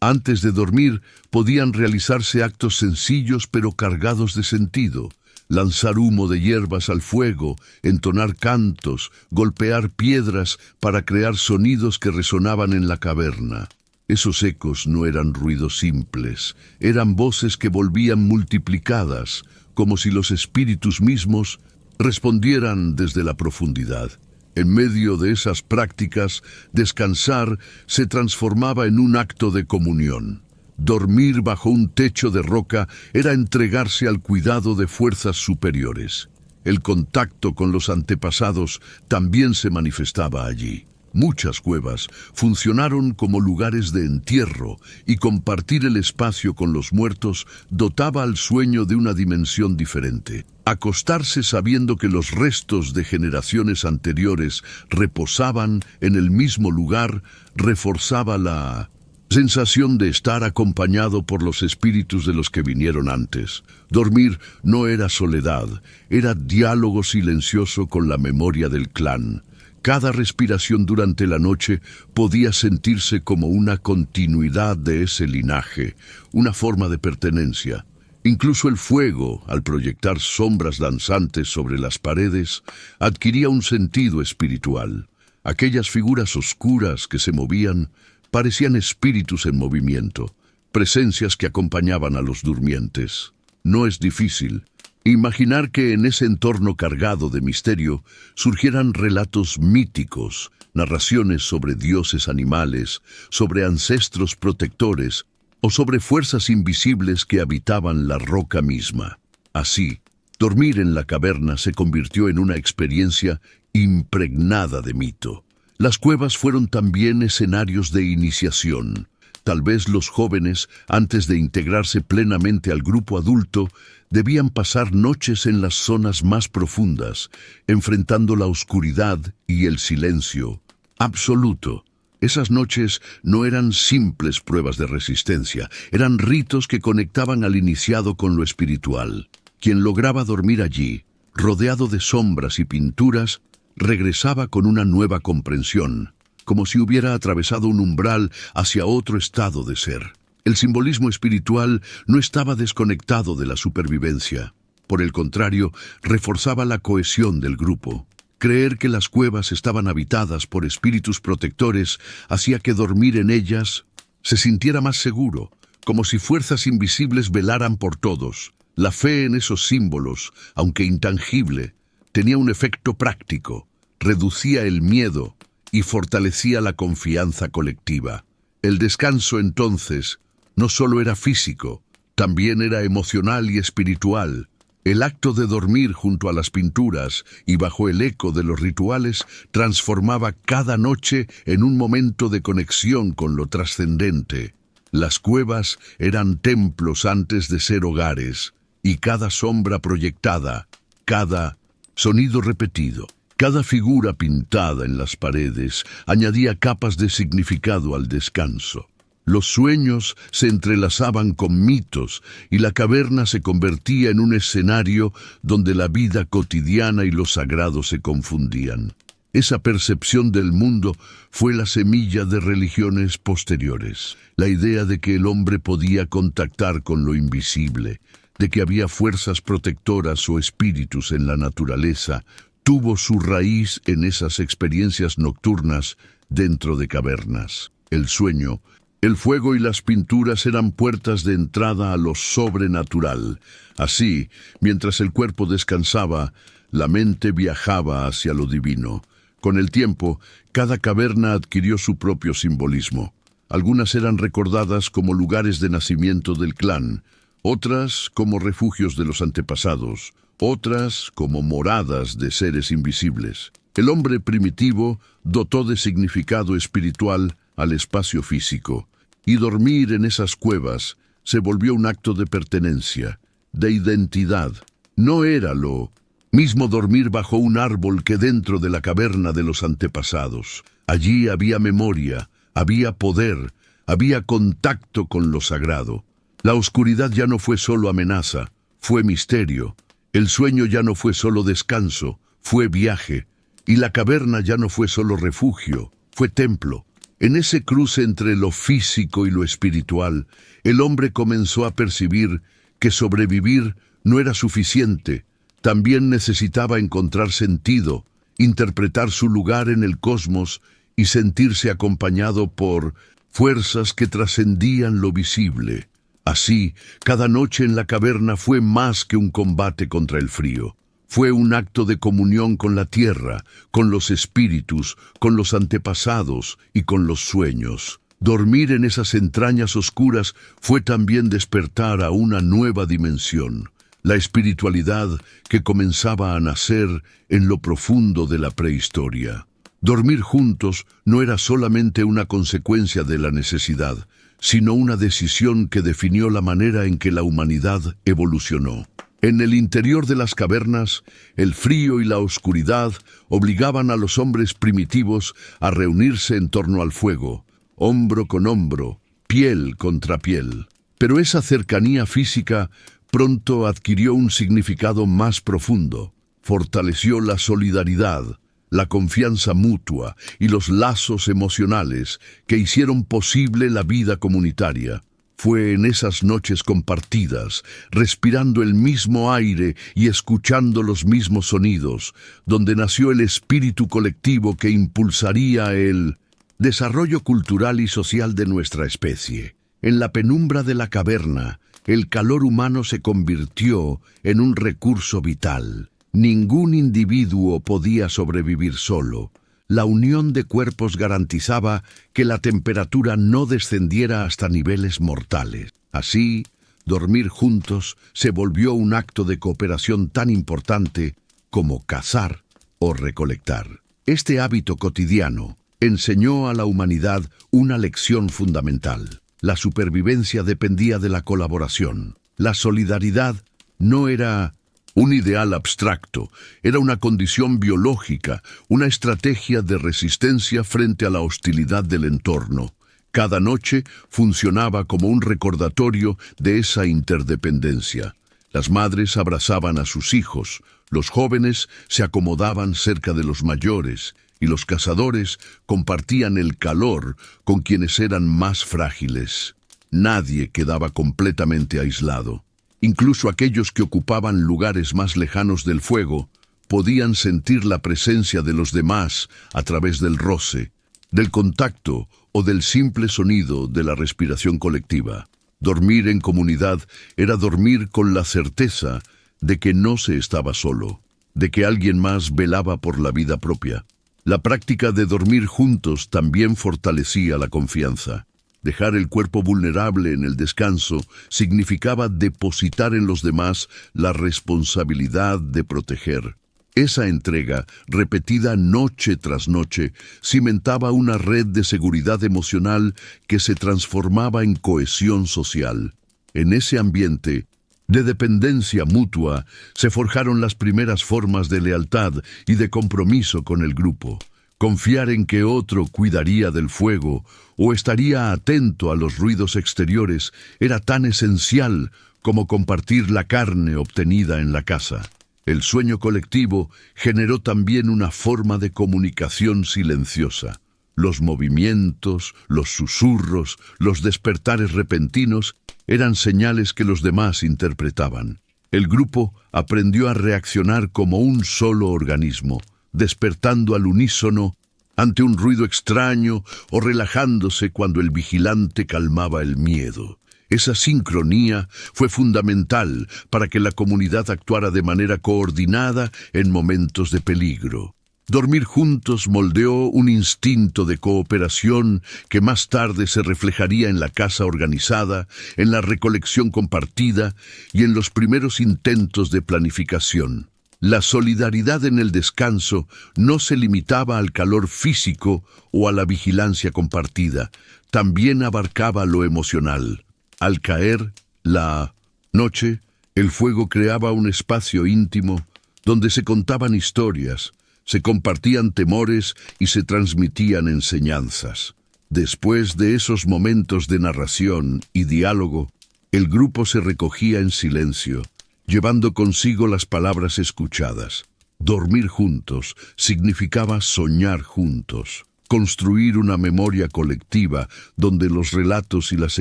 Antes de dormir, podían realizarse actos sencillos pero cargados de sentido. Lanzar humo de hierbas al fuego, entonar cantos, golpear piedras para crear sonidos que resonaban en la caverna. Esos ecos no eran ruidos simples, eran voces que volvían multiplicadas, como si los espíritus mismos respondieran desde la profundidad. En medio de esas prácticas, descansar se transformaba en un acto de comunión. Dormir bajo un techo de roca era entregarse al cuidado de fuerzas superiores. El contacto con los antepasados también se manifestaba allí. Muchas cuevas funcionaron como lugares de entierro y compartir el espacio con los muertos dotaba al sueño de una dimensión diferente. Acostarse sabiendo que los restos de generaciones anteriores reposaban en el mismo lugar reforzaba la sensación de estar acompañado por los espíritus de los que vinieron antes. Dormir no era soledad, era diálogo silencioso con la memoria del clan. Cada respiración durante la noche podía sentirse como una continuidad de ese linaje, una forma de pertenencia. Incluso el fuego, al proyectar sombras danzantes sobre las paredes, adquiría un sentido espiritual. Aquellas figuras oscuras que se movían parecían espíritus en movimiento, presencias que acompañaban a los durmientes. No es difícil imaginar que en ese entorno cargado de misterio surgieran relatos míticos, narraciones sobre dioses animales, sobre ancestros protectores o sobre fuerzas invisibles que habitaban la roca misma. Así, dormir en la caverna se convirtió en una experiencia impregnada de mito. Las cuevas fueron también escenarios de iniciación. Tal vez los jóvenes, antes de integrarse plenamente al grupo adulto, debían pasar noches en las zonas más profundas, enfrentando la oscuridad y el silencio absoluto. Esas noches no eran simples pruebas de resistencia, eran ritos que conectaban al iniciado con lo espiritual. Quien lograba dormir allí, rodeado de sombras y pinturas, regresaba con una nueva comprensión, como si hubiera atravesado un umbral hacia otro estado de ser. El simbolismo espiritual no estaba desconectado de la supervivencia. Por el contrario, reforzaba la cohesión del grupo. Creer que las cuevas estaban habitadas por espíritus protectores hacía que dormir en ellas se sintiera más seguro, como si fuerzas invisibles velaran por todos. La fe en esos símbolos, aunque intangible, tenía un efecto práctico, reducía el miedo y fortalecía la confianza colectiva. El descanso, entonces, no solo era físico, también era emocional y espiritual. El acto de dormir junto a las pinturas y bajo el eco de los rituales transformaba cada noche en un momento de conexión con lo trascendente. Las cuevas eran templos antes de ser hogares, y cada sombra proyectada, cada sonido repetido, cada figura pintada en las paredes añadía capas de significado al descanso. Los sueños se entrelazaban con mitos y la caverna se convertía en un escenario donde la vida cotidiana y lo sagrado se confundían. Esa percepción del mundo fue la semilla de religiones posteriores. La idea de que el hombre podía contactar con lo invisible, de que había fuerzas protectoras o espíritus en la naturaleza, tuvo su raíz en esas experiencias nocturnas dentro de cavernas. El sueño, el fuego y las pinturas eran puertas de entrada a lo sobrenatural. Así, mientras el cuerpo descansaba, la mente viajaba hacia lo divino. Con el tiempo, cada caverna adquirió su propio simbolismo. Algunas eran recordadas como lugares de nacimiento del clan, otras como refugios de los antepasados, otras como moradas de seres invisibles. El hombre primitivo dotó de significado espiritual al espacio físico, y dormir en esas cuevas se volvió un acto de pertenencia, de identidad. No era lo mismo dormir bajo un árbol que dentro de la caverna de los antepasados. Allí había memoria, había poder, Había contacto con lo sagrado. La oscuridad ya no fue solo amenaza, fue misterio. El sueño ya no fue solo descanso, fue viaje. Y la caverna ya no fue solo refugio, fue templo. En ese cruce entre lo físico y lo espiritual, el hombre comenzó a percibir que sobrevivir no era suficiente. También necesitaba encontrar sentido, interpretar su lugar en el cosmos y sentirse acompañado por fuerzas que trascendían lo visible. Así, cada noche en la caverna fue más que un combate contra el frío. Fue un acto de comunión con la tierra, con los espíritus, con los antepasados y con los sueños. Dormir en esas entrañas oscuras fue también despertar a una nueva dimensión, la espiritualidad que comenzaba a nacer en lo profundo de la prehistoria. Dormir juntos no era solamente una consecuencia de la necesidad, sino una decisión que definió la manera en que la humanidad evolucionó. En el interior de las cavernas, el frío y la oscuridad obligaban a los hombres primitivos a reunirse en torno al fuego, hombro con hombro, piel contra piel. Pero esa cercanía física pronto adquirió un significado más profundo. Fortaleció la solidaridad, la confianza mutua y los lazos emocionales que hicieron posible la vida comunitaria. Fue en esas noches compartidas, respirando el mismo aire y escuchando los mismos sonidos, donde nació el espíritu colectivo que impulsaría el desarrollo cultural y social de nuestra especie. En la penumbra de la caverna, el calor humano se convirtió en un recurso vital. Ningún individuo podía sobrevivir solo. La unión de cuerpos garantizaba que la temperatura no descendiera hasta niveles mortales. Así, dormir juntos se volvió un acto de cooperación tan importante como cazar o recolectar. Este hábito cotidiano enseñó a la humanidad una lección fundamental. La supervivencia dependía de la colaboración. La solidaridad no era un ideal abstracto, era una condición biológica, una estrategia de resistencia frente a la hostilidad del entorno. Cada noche funcionaba como un recordatorio de esa interdependencia. Las madres abrazaban a sus hijos, los jóvenes se acomodaban cerca de los mayores, y los cazadores compartían el calor con quienes eran más frágiles. Nadie quedaba completamente aislado. Incluso aquellos que ocupaban lugares más lejanos del fuego podían sentir la presencia de los demás a través del roce, del contacto o del simple sonido de la respiración colectiva. Dormir en comunidad era dormir con la certeza de que no se estaba solo, de que alguien más velaba por la vida propia. La práctica de dormir juntos también fortalecía la confianza. Dejar el cuerpo vulnerable en el descanso significaba depositar en los demás la responsabilidad de proteger. Esa entrega, repetida noche tras noche, cimentaba una red de seguridad emocional que se transformaba en cohesión social. En ese ambiente de dependencia mutua se forjaron las primeras formas de lealtad y de compromiso con el grupo. Confiar en que otro cuidaría del fuego o estaría atento a los ruidos exteriores era tan esencial como compartir la carne obtenida en la casa. El sueño colectivo generó también una forma de comunicación silenciosa. Los movimientos, los susurros, los despertares repentinos eran señales que los demás interpretaban. El grupo aprendió a reaccionar como un solo organismo, despertando al unísono ante un ruido extraño o relajándose cuando el vigilante calmaba el miedo. Esa sincronía fue fundamental para que la comunidad actuara de manera coordinada en momentos de peligro. Dormir juntos moldeó un instinto de cooperación que más tarde se reflejaría en la caza organizada, en la recolección compartida y en los primeros intentos de planificación. La solidaridad en el descanso no se limitaba al calor físico o a la vigilancia compartida, también abarcaba lo emocional. Al caer la noche, el fuego creaba un espacio íntimo donde se contaban historias, se compartían temores y se transmitían enseñanzas. Después de esos momentos de narración y diálogo, el grupo se recogía en silencio, llevando consigo las palabras escuchadas. Dormir juntos significaba soñar juntos, construir una memoria colectiva donde los relatos y las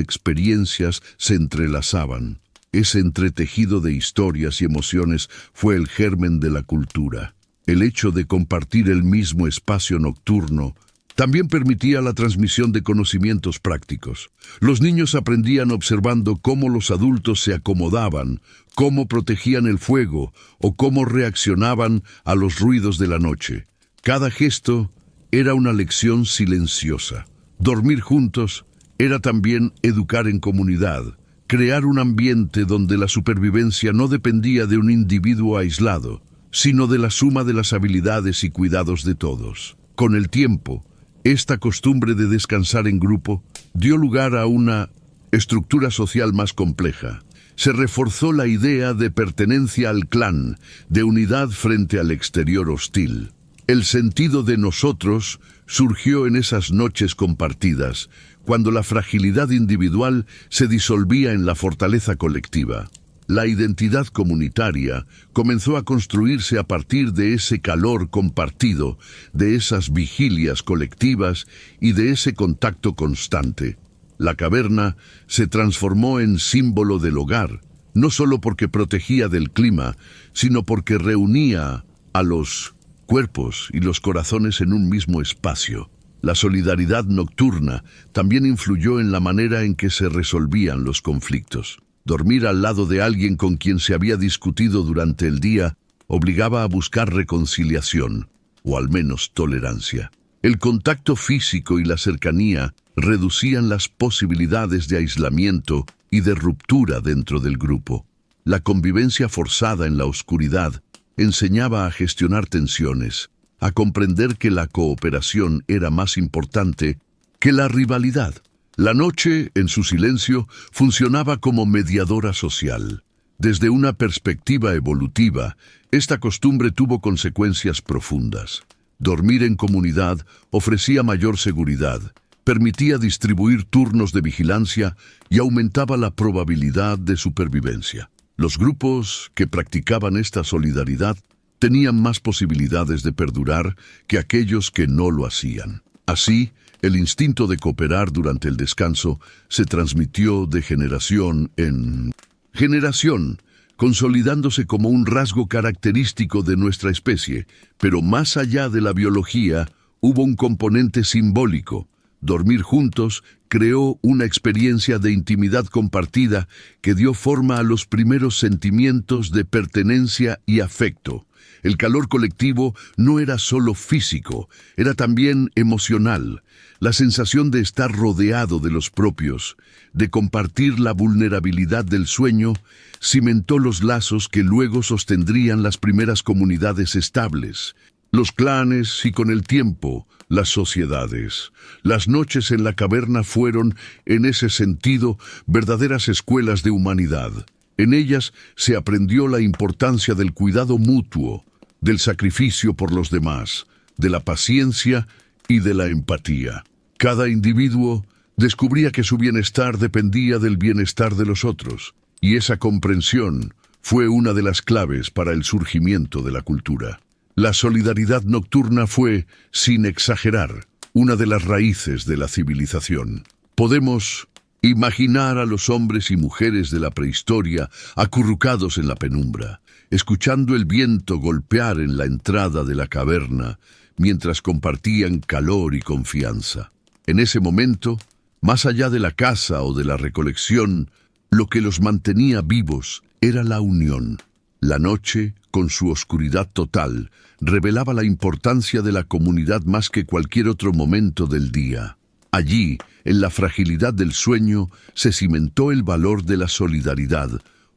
experiencias se entrelazaban. Ese entretejido de historias y emociones fue el germen de la cultura. El hecho de compartir el mismo espacio nocturno también permitía la transmisión de conocimientos prácticos. Los niños aprendían observando cómo los adultos se acomodaban, cómo protegían el fuego o cómo reaccionaban a los ruidos de la noche. Cada gesto era una lección silenciosa. Dormir juntos era también educar en comunidad, crear un ambiente donde la supervivencia no dependía de un individuo aislado, sino de la suma de las habilidades y cuidados de todos. Con el tiempo, esta costumbre de descansar en grupo dio lugar a una estructura social más compleja. Se reforzó la idea de pertenencia al clan, de unidad frente al exterior hostil. El sentido de nosotros surgió en esas noches compartidas, cuando la fragilidad individual se disolvía en la fortaleza colectiva. La identidad comunitaria comenzó a construirse a partir de ese calor compartido, de esas vigilias colectivas y de ese contacto constante. La caverna se transformó en símbolo del hogar, no solo porque protegía del clima, sino porque reunía a los cuerpos y los corazones en un mismo espacio. La solidaridad nocturna también influyó en la manera en que se resolvían los conflictos. Dormir al lado de alguien con quien se había discutido durante el día obligaba a buscar reconciliación, o al menos tolerancia. El contacto físico y la cercanía reducían las posibilidades de aislamiento y de ruptura dentro del grupo. La convivencia forzada en la oscuridad enseñaba a gestionar tensiones, a comprender que la cooperación era más importante que la rivalidad. La noche, en su silencio, funcionaba como mediadora social. Desde una perspectiva evolutiva, esta costumbre tuvo consecuencias profundas. Dormir en comunidad ofrecía mayor seguridad, permitía distribuir turnos de vigilancia y aumentaba la probabilidad de supervivencia. Los grupos que practicaban esta solidaridad tenían más posibilidades de perdurar que aquellos que no lo hacían. Así, el instinto de cooperar durante el descanso se transmitió de generación en generación, consolidándose como un rasgo característico de nuestra especie. Pero más allá de la biología, hubo un componente simbólico. Dormir juntos creó una experiencia de intimidad compartida que dio forma a los primeros sentimientos de pertenencia y afecto. El calor colectivo no era solo físico, era también emocional. La sensación de estar rodeado de los propios, de compartir la vulnerabilidad del sueño, cimentó los lazos que luego sostendrían las primeras comunidades estables, los clanes y con el tiempo, las sociedades. Las noches en la caverna fueron, en ese sentido, verdaderas escuelas de humanidad. En ellas se aprendió la importancia del cuidado mutuo, del sacrificio por los demás, de la paciencia y de la empatía. Cada individuo descubría que su bienestar dependía del bienestar de los otros, y esa comprensión fue una de las claves para el surgimiento de la cultura. La solidaridad nocturna fue, sin exagerar, una de las raíces de la civilización. Podemos imaginar a los hombres y mujeres de la prehistoria acurrucados en la penumbra, escuchando el viento golpear en la entrada de la caverna, mientras compartían calor y confianza. En ese momento, más allá de la caza o de la recolección, lo que los mantenía vivos era la unión. La noche, con su oscuridad total, revelaba la importancia de la comunidad más que cualquier otro momento del día. Allí, en la fragilidad del sueño, se cimentó el valor de la solidaridad,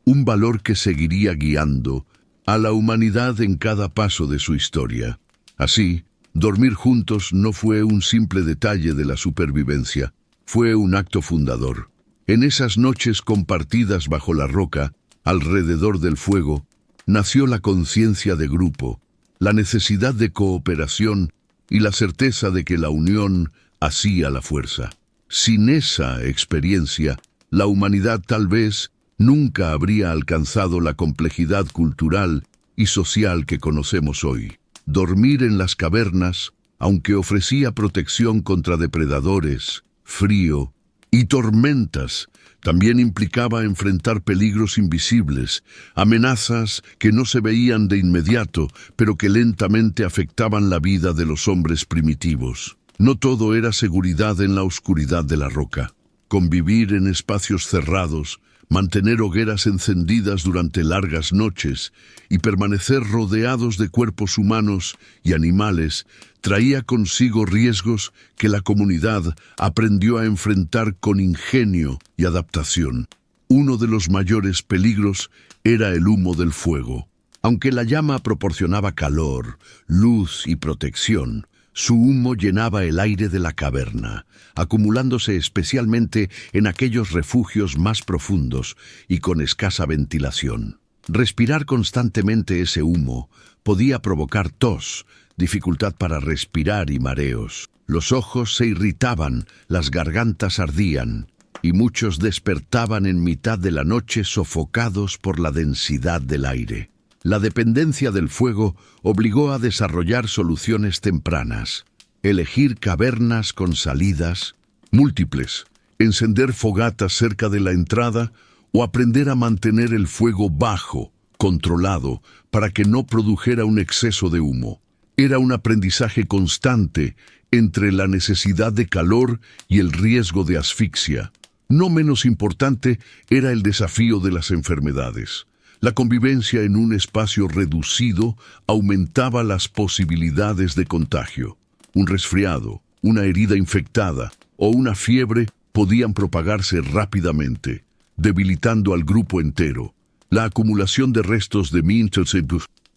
un valor que seguiría guiando a la humanidad en cada paso de su historia. Así, dormir juntos no fue un simple detalle de la supervivencia, fue un acto fundador. En esas noches compartidas bajo la roca, alrededor del fuego, nació la conciencia de grupo, la necesidad de cooperación y la certeza de que la unión hacía la fuerza. Sin esa experiencia, la humanidad tal vez nunca habría alcanzado la complejidad cultural y social que conocemos hoy. Dormir en las cavernas, aunque ofrecía protección contra depredadores, frío y tormentas, también implicaba enfrentar peligros invisibles, amenazas que no se veían de inmediato, pero que lentamente afectaban la vida de los hombres primitivos. No todo era seguridad en la oscuridad de la roca. Convivir en espacios cerrados, mantener hogueras encendidas durante largas noches y permanecer rodeados de cuerpos humanos y animales traía consigo riesgos que la comunidad aprendió a enfrentar con ingenio y adaptación. Uno de los mayores peligros era el humo del fuego. Aunque la llama proporcionaba calor, luz y protección, su humo llenaba el aire de la caverna, acumulándose especialmente en aquellos refugios más profundos y con escasa ventilación. Respirar constantemente ese humo podía provocar tos, dificultad para respirar y mareos. Los ojos se irritaban, las gargantas ardían, y muchos despertaban en mitad de la noche sofocados por la densidad del aire. La dependencia del fuego obligó a desarrollar soluciones tempranas, elegir cavernas con salidas múltiples, encender fogatas cerca de la entrada o aprender a mantener el fuego bajo, controlado, para que no produjera un exceso de humo. Era un aprendizaje constante entre la necesidad de calor y el riesgo de asfixia. No menos importante era el desafío de las enfermedades. La convivencia en un espacio reducido aumentaba las posibilidades de contagio. Un resfriado, una herida infectada o una fiebre podían propagarse rápidamente, debilitando al grupo entero. La acumulación de restos de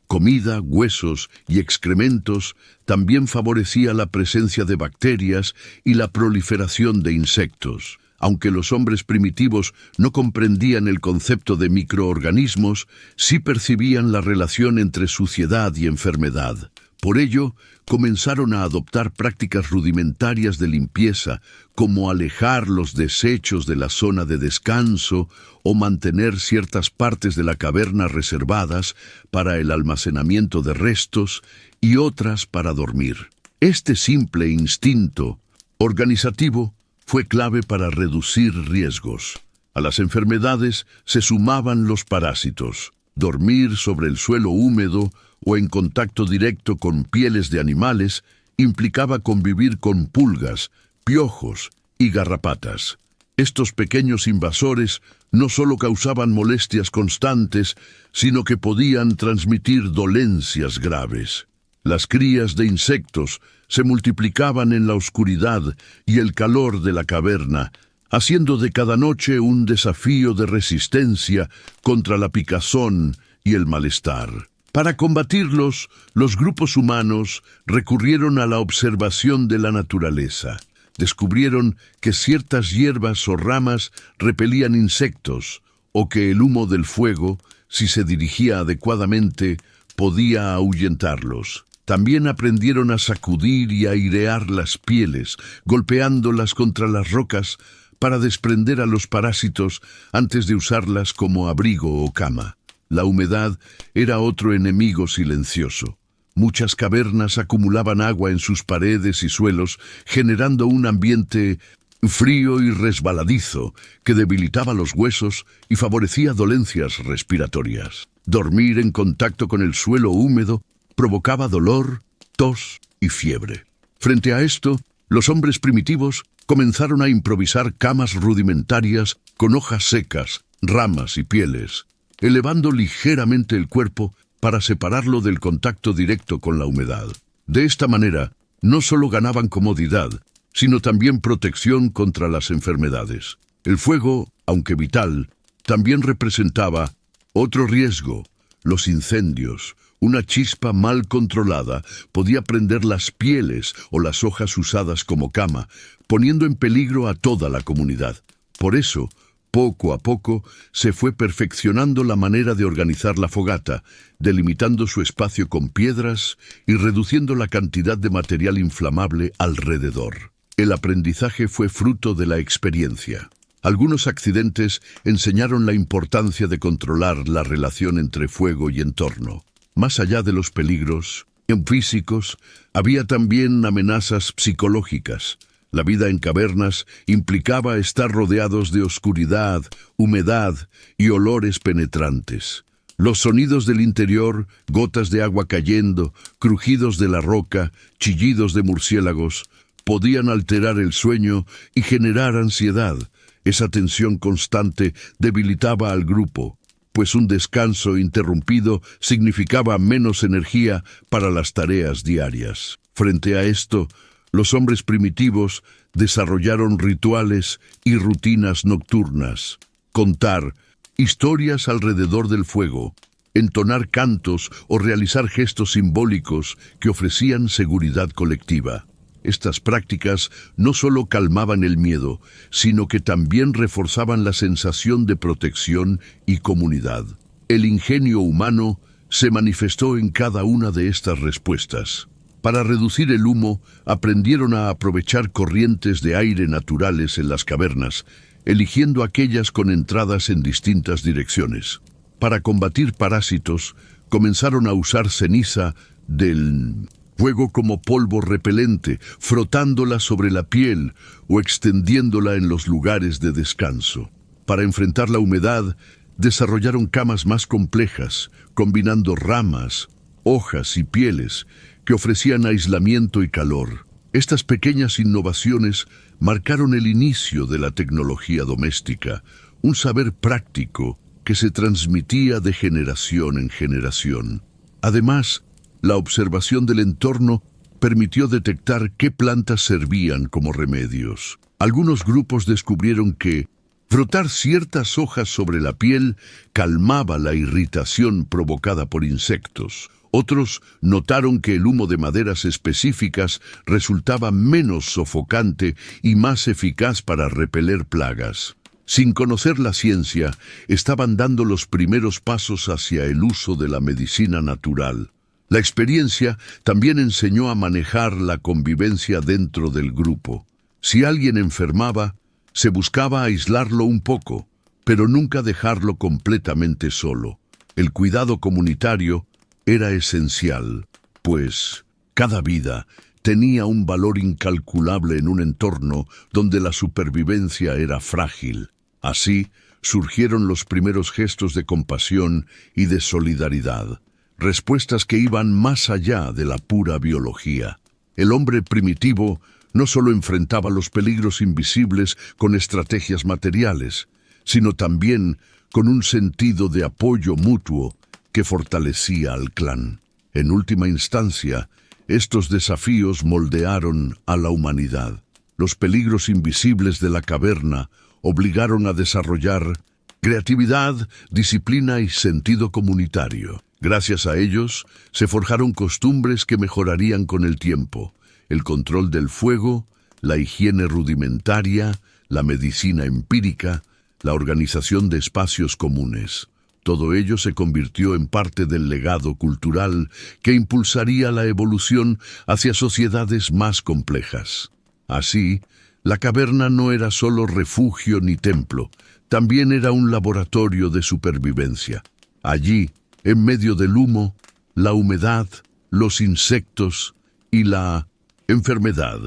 comida, huesos y excrementos también favorecía la presencia de bacterias y la proliferación de insectos. Aunque los hombres primitivos no comprendían el concepto de microorganismos, sí percibían la relación entre suciedad y enfermedad. Por ello, comenzaron a adoptar prácticas rudimentarias de limpieza, como alejar los desechos de la zona de descanso o mantener ciertas partes de la caverna reservadas para el almacenamiento de restos y otras para dormir. Este simple instinto organizativo fue clave para reducir riesgos. A las enfermedades se sumaban los parásitos. Dormir sobre el suelo húmedo o en contacto directo con pieles de animales implicaba convivir con pulgas, piojos y garrapatas. Estos pequeños invasores no solo causaban molestias constantes, sino que podían transmitir dolencias graves. Las crías de insectos se multiplicaban en la oscuridad y el calor de la caverna, haciendo de cada noche un desafío de resistencia contra la picazón y el malestar. Para combatirlos, los grupos humanos recurrieron a la observación de la naturaleza. Descubrieron que ciertas hierbas o ramas repelían insectos, o que el humo del fuego, si se dirigía adecuadamente, podía ahuyentarlos. También aprendieron a sacudir y airear las pieles, golpeándolas contra las rocas para desprender a los parásitos antes de usarlas como abrigo o cama. La humedad era otro enemigo silencioso. Muchas cavernas acumulaban agua en sus paredes y suelos, generando un ambiente frío y resbaladizo que debilitaba los huesos y favorecía dolencias respiratorias. Dormir en contacto con el suelo húmedo provocaba dolor, tos y fiebre. Frente a esto, los hombres primitivos comenzaron a improvisar camas rudimentarias con hojas secas, ramas y pieles, elevando ligeramente el cuerpo para separarlo del contacto directo con la humedad. De esta manera, no solo ganaban comodidad, sino también protección contra las enfermedades. El fuego, aunque vital, también representaba otro riesgo: los incendios. Una chispa mal controlada podía prender las pieles o las hojas usadas como cama, poniendo en peligro a toda la comunidad. Por eso, poco a poco, se fue perfeccionando la manera de organizar la fogata, delimitando su espacio con piedras y reduciendo la cantidad de material inflamable alrededor. El aprendizaje fue fruto de la experiencia. Algunos accidentes enseñaron la importancia de controlar la relación entre fuego y entorno. Más allá de los peligros físicos, había también amenazas psicológicas. La vida en cavernas implicaba estar rodeados de oscuridad, humedad y olores penetrantes. Los sonidos del interior, gotas de agua cayendo, crujidos de la roca, chillidos de murciélagos, podían alterar el sueño y generar ansiedad. Esa tensión constante debilitaba al grupo, pues un descanso interrumpido significaba menos energía para las tareas diarias. Frente a esto, los hombres primitivos desarrollaron rituales y rutinas nocturnas. Contar historias alrededor del fuego, entonar cantos o realizar gestos simbólicos que ofrecían seguridad colectiva. Estas prácticas no solo calmaban el miedo, sino que también reforzaban la sensación de protección y comunidad. El ingenio humano se manifestó en cada una de estas respuestas. Para reducir el humo, aprendieron a aprovechar corrientes de aire naturales en las cavernas, eligiendo aquellas con entradas en distintas direcciones. Para combatir parásitos, comenzaron a usar ceniza del fuego como polvo repelente, frotándola sobre la piel o extendiéndola en los lugares de descanso. Para enfrentar la humedad, desarrollaron camas más complejas, combinando ramas, hojas y pieles que ofrecían aislamiento y calor. Estas pequeñas innovaciones marcaron el inicio de la tecnología doméstica, un saber práctico que se transmitía de generación en generación. Además, la observación del entorno permitió detectar qué plantas servían como remedios. Algunos grupos descubrieron que frotar ciertas hojas sobre la piel calmaba la irritación provocada por insectos. Otros notaron que el humo de maderas específicas resultaba menos sofocante y más eficaz para repeler plagas. Sin conocer la ciencia, estaban dando los primeros pasos hacia el uso de la medicina natural. La experiencia también enseñó a manejar la convivencia dentro del grupo. Si alguien enfermaba, se buscaba aislarlo un poco, pero nunca dejarlo completamente solo. El cuidado comunitario era esencial, pues cada vida tenía un valor incalculable en un entorno donde la supervivencia era frágil. Así surgieron los primeros gestos de compasión y de solidaridad. Respuestas que iban más allá de la pura biología. El hombre primitivo no solo enfrentaba los peligros invisibles con estrategias materiales, sino también con un sentido de apoyo mutuo que fortalecía al clan. En última instancia, estos desafíos moldearon a la humanidad. Los peligros invisibles de la caverna obligaron a desarrollar creatividad, disciplina y sentido comunitario. Gracias a ellos, se forjaron costumbres que mejorarían con el tiempo: el control del fuego, la higiene rudimentaria, la medicina empírica, la organización de espacios comunes. Todo ello se convirtió en parte del legado cultural que impulsaría la evolución hacia sociedades más complejas. Así, la caverna no era solo refugio ni templo, también era un laboratorio de supervivencia. Allí, en medio del humo, la humedad, los insectos y la enfermedad,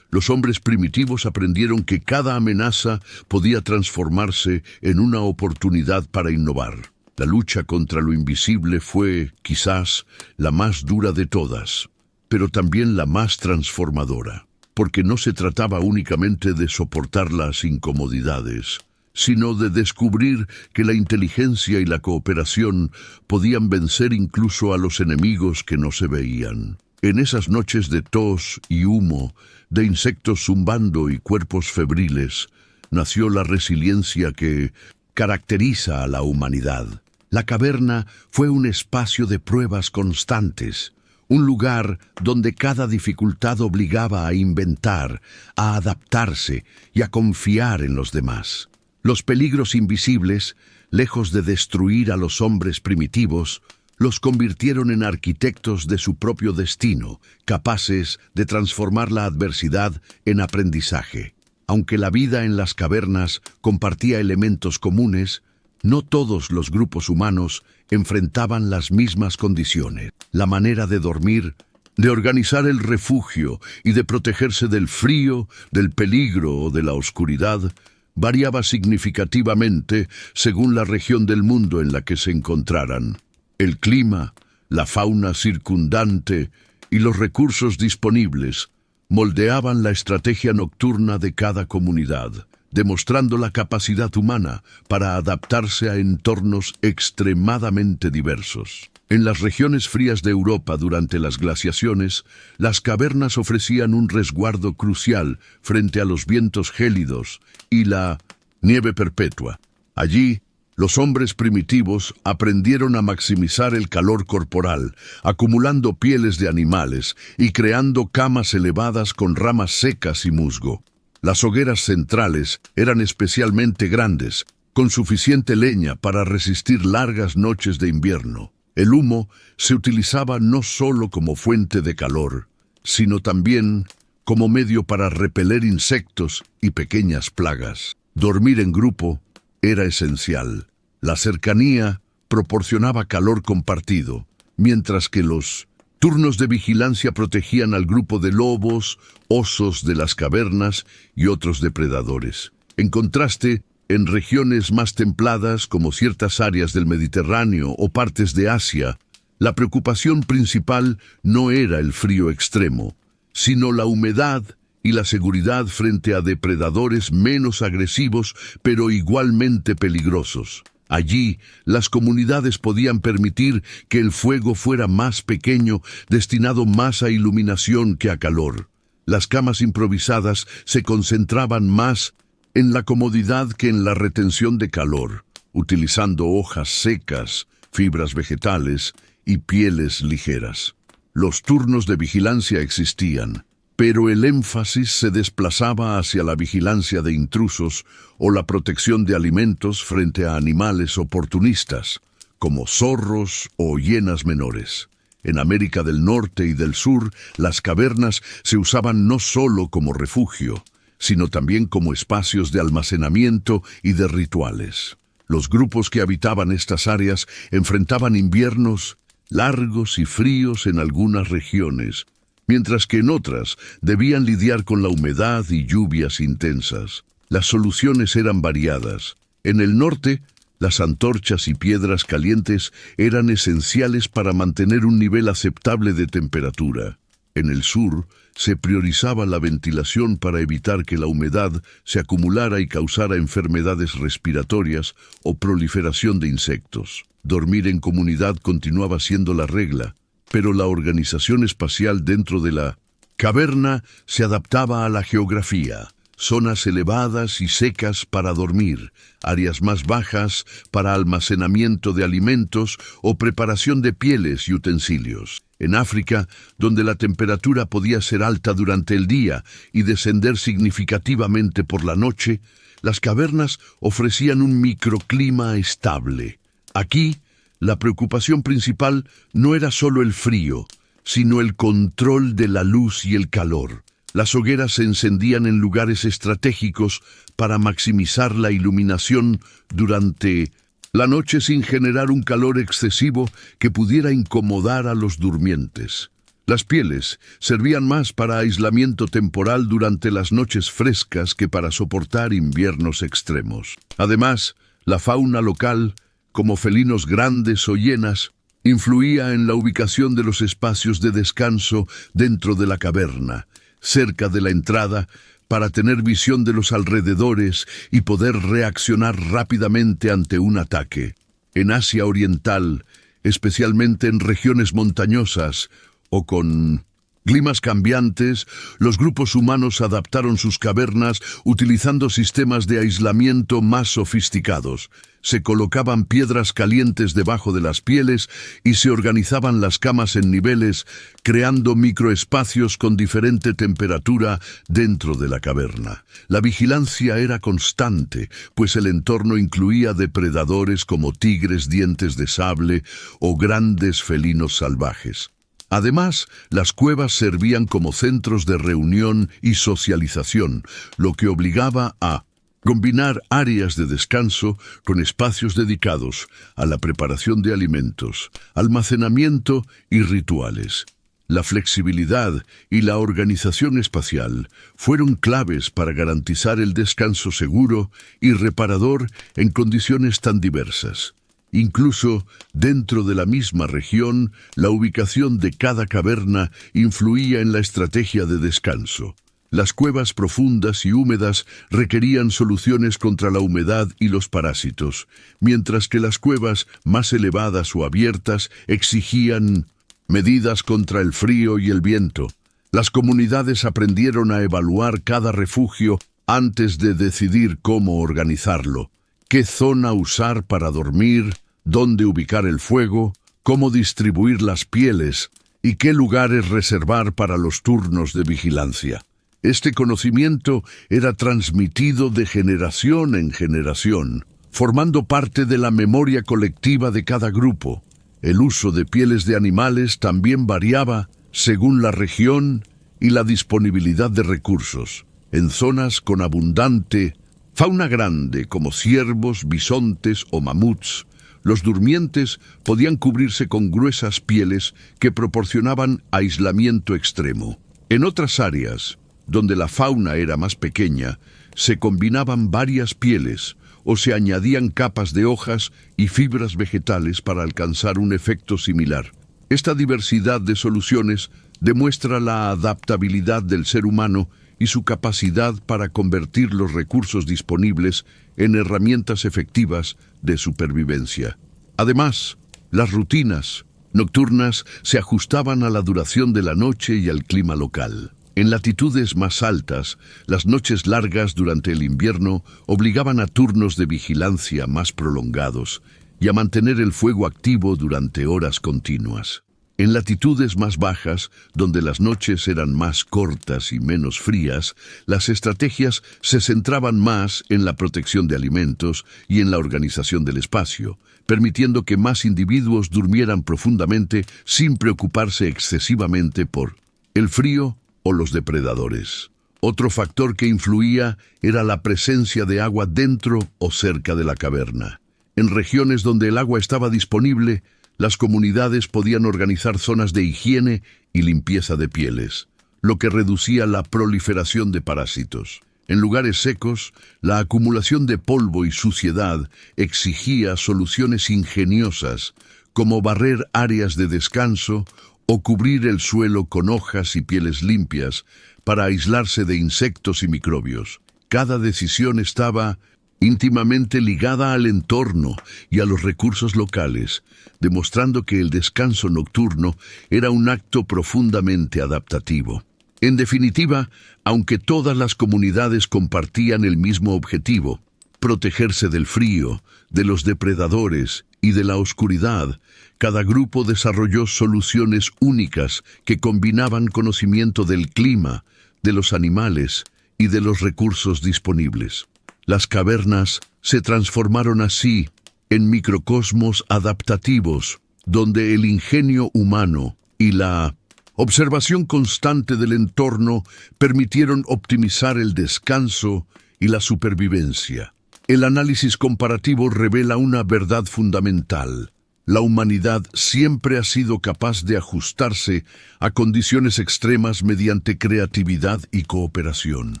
los hombres primitivos aprendieron que cada amenaza podía transformarse en una oportunidad para innovar. La lucha contra lo invisible fue, quizás, la más dura de todas, pero también la más transformadora, porque no se trataba únicamente de soportar las incomodidades, sino de descubrir que la inteligencia y la cooperación podían vencer incluso a los enemigos que no se veían. En esas noches de tos y humo, de insectos zumbando y cuerpos febriles, nació la resiliencia que caracteriza a la humanidad. La caverna fue un espacio de pruebas constantes, un lugar donde cada dificultad obligaba a inventar, a adaptarse y a confiar en los demás. Los peligros invisibles, lejos de destruir a los hombres primitivos, los convirtieron en arquitectos de su propio destino, capaces de transformar la adversidad en aprendizaje. Aunque la vida en las cavernas compartía elementos comunes, no todos los grupos humanos enfrentaban las mismas condiciones. La manera de dormir, de organizar el refugio y de protegerse del frío, del peligro o de la oscuridad variaba significativamente según la región del mundo en la que se encontraran. El clima, la fauna circundante y los recursos disponibles moldeaban la estrategia nocturna de cada comunidad, demostrando la capacidad humana para adaptarse a entornos extremadamente diversos. En las regiones frías de Europa durante las glaciaciones, las cavernas ofrecían un resguardo crucial frente a los vientos gélidos y la nieve perpetua. Allí, los hombres primitivos aprendieron a maximizar el calor corporal, acumulando pieles de animales y creando camas elevadas con ramas secas y musgo. Las hogueras centrales eran especialmente grandes, con suficiente leña para resistir largas noches de invierno. El humo se utilizaba no solo como fuente de calor, sino también como medio para repeler insectos y pequeñas plagas. Dormir en grupo era esencial. La cercanía proporcionaba calor compartido, mientras que los turnos de vigilancia protegían al grupo de lobos, osos de las cavernas y otros depredadores. En contraste, en regiones más templadas, como ciertas áreas del Mediterráneo o partes de Asia, la preocupación principal no era el frío extremo, sino la humedad y la seguridad frente a depredadores menos agresivos, pero igualmente peligrosos. Allí, las comunidades podían permitir que el fuego fuera más pequeño, destinado más a iluminación que a calor. Las camas improvisadas se concentraban más en la comodidad que en la retención de calor, utilizando hojas secas, fibras vegetales y pieles ligeras. Los turnos de vigilancia existían, pero el énfasis se desplazaba hacia la vigilancia de intrusos o la protección de alimentos frente a animales oportunistas, como zorros o hienas menores. En América del Norte y del Sur, las cavernas se usaban no solo como refugio, sino también como espacios de almacenamiento y de rituales. Los grupos que habitaban estas áreas enfrentaban inviernos largos y fríos en algunas regiones, mientras que en otras debían lidiar con la humedad y lluvias intensas. Las soluciones eran variadas. En el norte, las antorchas y piedras calientes eran esenciales para mantener un nivel aceptable de temperatura. En el sur, se priorizaba la ventilación para evitar que la humedad se acumulara y causara enfermedades respiratorias o proliferación de insectos. Dormir en comunidad continuaba siendo la regla, pero la organización espacial dentro de la caverna se adaptaba a la geografía. Zonas elevadas y secas para dormir, áreas más bajas para almacenamiento de alimentos o preparación de pieles y utensilios. En África, donde la temperatura podía ser alta durante el día y descender significativamente por la noche, las cavernas ofrecían un microclima estable. Aquí, la preocupación principal no era solo el frío, sino el control de la luz y el calor. Las hogueras se encendían en lugares estratégicos para maximizar la iluminación durante la noche sin generar un calor excesivo que pudiera incomodar a los durmientes. Las pieles servían más para aislamiento temporal durante las noches frescas que para soportar inviernos extremos. Además, la fauna local, como felinos grandes o hienas, influía en la ubicación de los espacios de descanso dentro de la caverna, cerca de la entrada, para tener visión de los alrededores y poder reaccionar rápidamente ante un ataque. En Asia Oriental, especialmente en regiones montañosas o con Climas cambiantes, los grupos humanos adaptaron sus cavernas utilizando sistemas de aislamiento más sofisticados. Se colocaban piedras calientes debajo de las pieles y se organizaban las camas en niveles, creando microespacios con diferente temperatura dentro de la caverna. La vigilancia era constante, pues el entorno incluía depredadores como tigres dientes de sable o grandes felinos salvajes. Además, las cuevas servían como centros de reunión y socialización, lo que obligaba a combinar áreas de descanso con espacios dedicados a la preparación de alimentos, almacenamiento y rituales. La flexibilidad y la organización espacial fueron claves para garantizar el descanso seguro y reparador en condiciones tan diversas. Incluso dentro de la misma región, la ubicación de cada caverna influía en la estrategia de descanso. Las cuevas profundas y húmedas requerían soluciones contra la humedad y los parásitos, mientras que las cuevas más elevadas o abiertas exigían medidas contra el frío y el viento. Las comunidades aprendieron a evaluar cada refugio antes de decidir cómo organizarlo. Qué zona usar para dormir, dónde ubicar el fuego, cómo distribuir las pieles y qué lugares reservar para los turnos de vigilancia. Este conocimiento era transmitido de generación en generación, formando parte de la memoria colectiva de cada grupo. El uso de pieles de animales también variaba según la región y la disponibilidad de recursos. En zonas con abundante fauna grande como ciervos, bisontes o mamuts, los durmientes podían cubrirse con gruesas pieles que proporcionaban aislamiento extremo. En otras áreas, donde la fauna era más pequeña, se combinaban varias pieles o se añadían capas de hojas y fibras vegetales para alcanzar un efecto similar. Esta diversidad de soluciones demuestra la adaptabilidad del ser humano y su capacidad para convertir los recursos disponibles en herramientas efectivas de supervivencia. Además, las rutinas nocturnas se ajustaban a la duración de la noche y al clima local. En latitudes más altas, las noches largas durante el invierno obligaban a turnos de vigilancia más prolongados y a mantener el fuego activo durante horas continuas. En latitudes más bajas, donde las noches eran más cortas y menos frías, las estrategias se centraban más en la protección de alimentos y en la organización del espacio, permitiendo que más individuos durmieran profundamente sin preocuparse excesivamente por el frío o los depredadores. Otro factor que influía era la presencia de agua dentro o cerca de la caverna. En regiones donde el agua estaba disponible, las comunidades podían organizar zonas de higiene y limpieza de pieles, lo que reducía la proliferación de parásitos. En lugares secos, la acumulación de polvo y suciedad exigía soluciones ingeniosas, como barrer áreas de descanso o cubrir el suelo con hojas y pieles limpias para aislarse de insectos y microbios. Cada decisión estaba íntimamente ligada al entorno y a los recursos locales, demostrando que el descanso nocturno era un acto profundamente adaptativo. En definitiva, aunque todas las comunidades compartían el mismo objetivo, protegerse del frío, de los depredadores y de la oscuridad, cada grupo desarrolló soluciones únicas que combinaban conocimiento del clima, de los animales y de los recursos disponibles. Las cavernas se transformaron así en microcosmos adaptativos, donde el ingenio humano y la observación constante del entorno permitieron optimizar el descanso y la supervivencia. El análisis comparativo revela una verdad fundamental. La humanidad siempre ha sido capaz de ajustarse a condiciones extremas mediante creatividad y cooperación.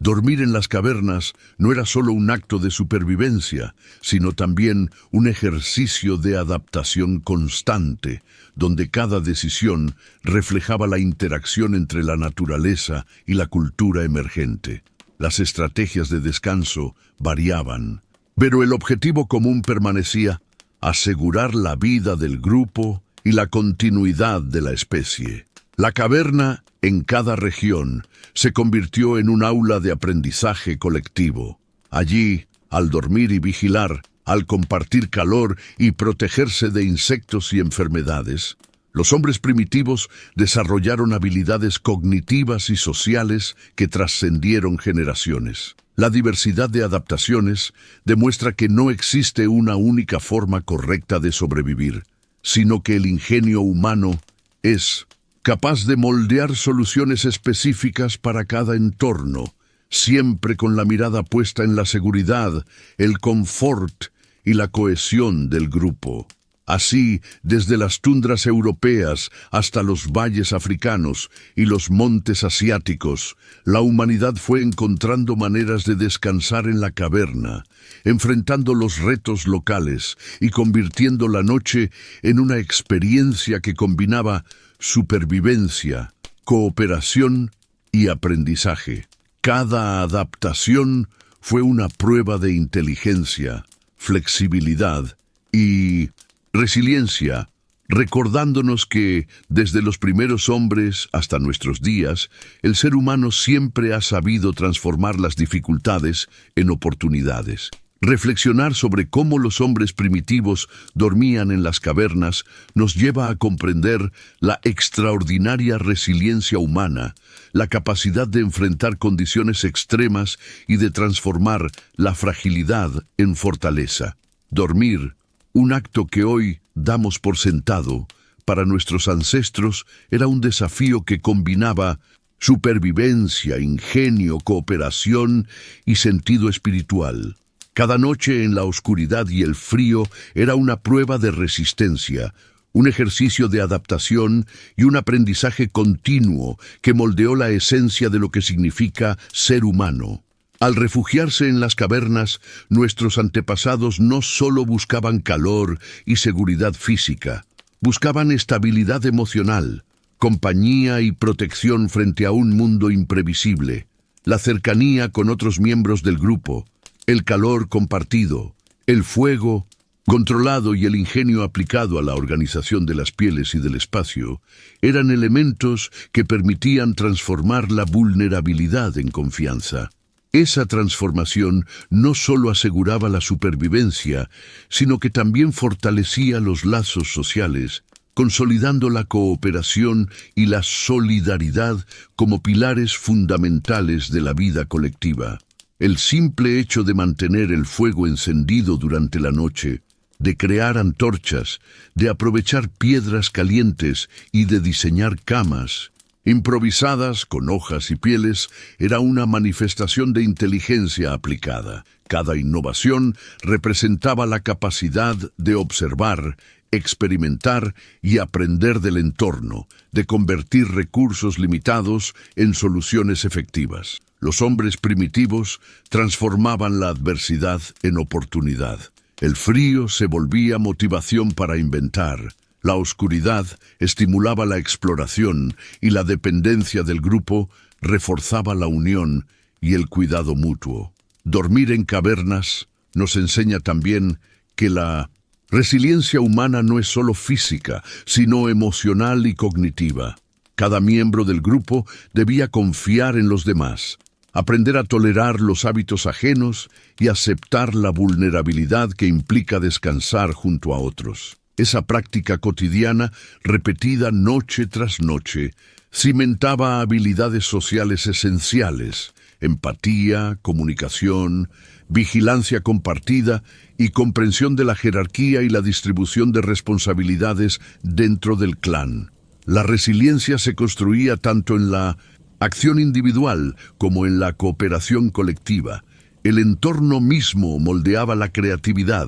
Dormir en las cavernas no era solo un acto de supervivencia, sino también un ejercicio de adaptación constante, donde cada decisión reflejaba la interacción entre la naturaleza y la cultura emergente. Las estrategias de descanso variaban, pero el objetivo común permanecía: asegurar la vida del grupo y la continuidad de la especie. La caverna, en cada región, se convirtió en un aula de aprendizaje colectivo. Allí, al dormir y vigilar, al compartir calor y protegerse de insectos y enfermedades, los hombres primitivos desarrollaron habilidades cognitivas y sociales que trascendieron generaciones. La diversidad de adaptaciones demuestra que no existe una única forma correcta de sobrevivir, sino que el ingenio humano es capaz de moldear soluciones específicas para cada entorno, siempre con la mirada puesta en la seguridad, el confort y la cohesión del grupo. Así, desde las tundras europeas hasta los valles africanos y los montes asiáticos, la humanidad fue encontrando maneras de descansar en la caverna, enfrentando los retos locales y convirtiendo la noche en una experiencia que combinaba supervivencia, cooperación y aprendizaje. Cada adaptación fue una prueba de inteligencia, flexibilidad y resiliencia, recordándonos que, desde los primeros hombres hasta nuestros días, el ser humano siempre ha sabido transformar las dificultades en oportunidades. Reflexionar sobre cómo los hombres primitivos dormían en las cavernas nos lleva a comprender la extraordinaria resiliencia humana, la capacidad de enfrentar condiciones extremas y de transformar la fragilidad en fortaleza. Dormir, un acto que hoy damos por sentado, para nuestros ancestros era un desafío que combinaba supervivencia, ingenio, cooperación y sentido espiritual. Cada noche en la oscuridad y el frío era una prueba de resistencia, un ejercicio de adaptación y un aprendizaje continuo que moldeó la esencia de lo que significa ser humano. Al refugiarse en las cavernas, nuestros antepasados no solo buscaban calor y seguridad física, buscaban estabilidad emocional, compañía y protección frente a un mundo imprevisible, la cercanía con otros miembros del grupo, el calor compartido, el fuego controlado y el ingenio aplicado a la organización de las pieles y del espacio eran elementos que permitían transformar la vulnerabilidad en confianza. Esa transformación no solo aseguraba la supervivencia, sino que también fortalecía los lazos sociales, consolidando la cooperación y la solidaridad como pilares fundamentales de la vida colectiva. El simple hecho de mantener el fuego encendido durante la noche, de crear antorchas, de aprovechar piedras calientes y de diseñar camas improvisadas con hojas y pieles, era una manifestación de inteligencia aplicada. Cada innovación representaba la capacidad de observar, experimentar y aprender del entorno, de convertir recursos limitados en soluciones efectivas. Los hombres primitivos transformaban la adversidad en oportunidad. El frío se volvía motivación para inventar. La oscuridad estimulaba la exploración y la dependencia del grupo reforzaba la unión y el cuidado mutuo. Dormir en cavernas nos enseña también que la resiliencia humana no es solo física, sino emocional y cognitiva. Cada miembro del grupo debía confiar en los demás, aprender a tolerar los hábitos ajenos y aceptar la vulnerabilidad que implica descansar junto a otros. Esa práctica cotidiana, repetida noche tras noche, cimentaba habilidades sociales esenciales: empatía, comunicación, vigilancia compartida y comprensión de la jerarquía y la distribución de responsabilidades dentro del clan. La resiliencia se construía tanto en la acción individual como en la cooperación colectiva. El entorno mismo moldeaba la creatividad.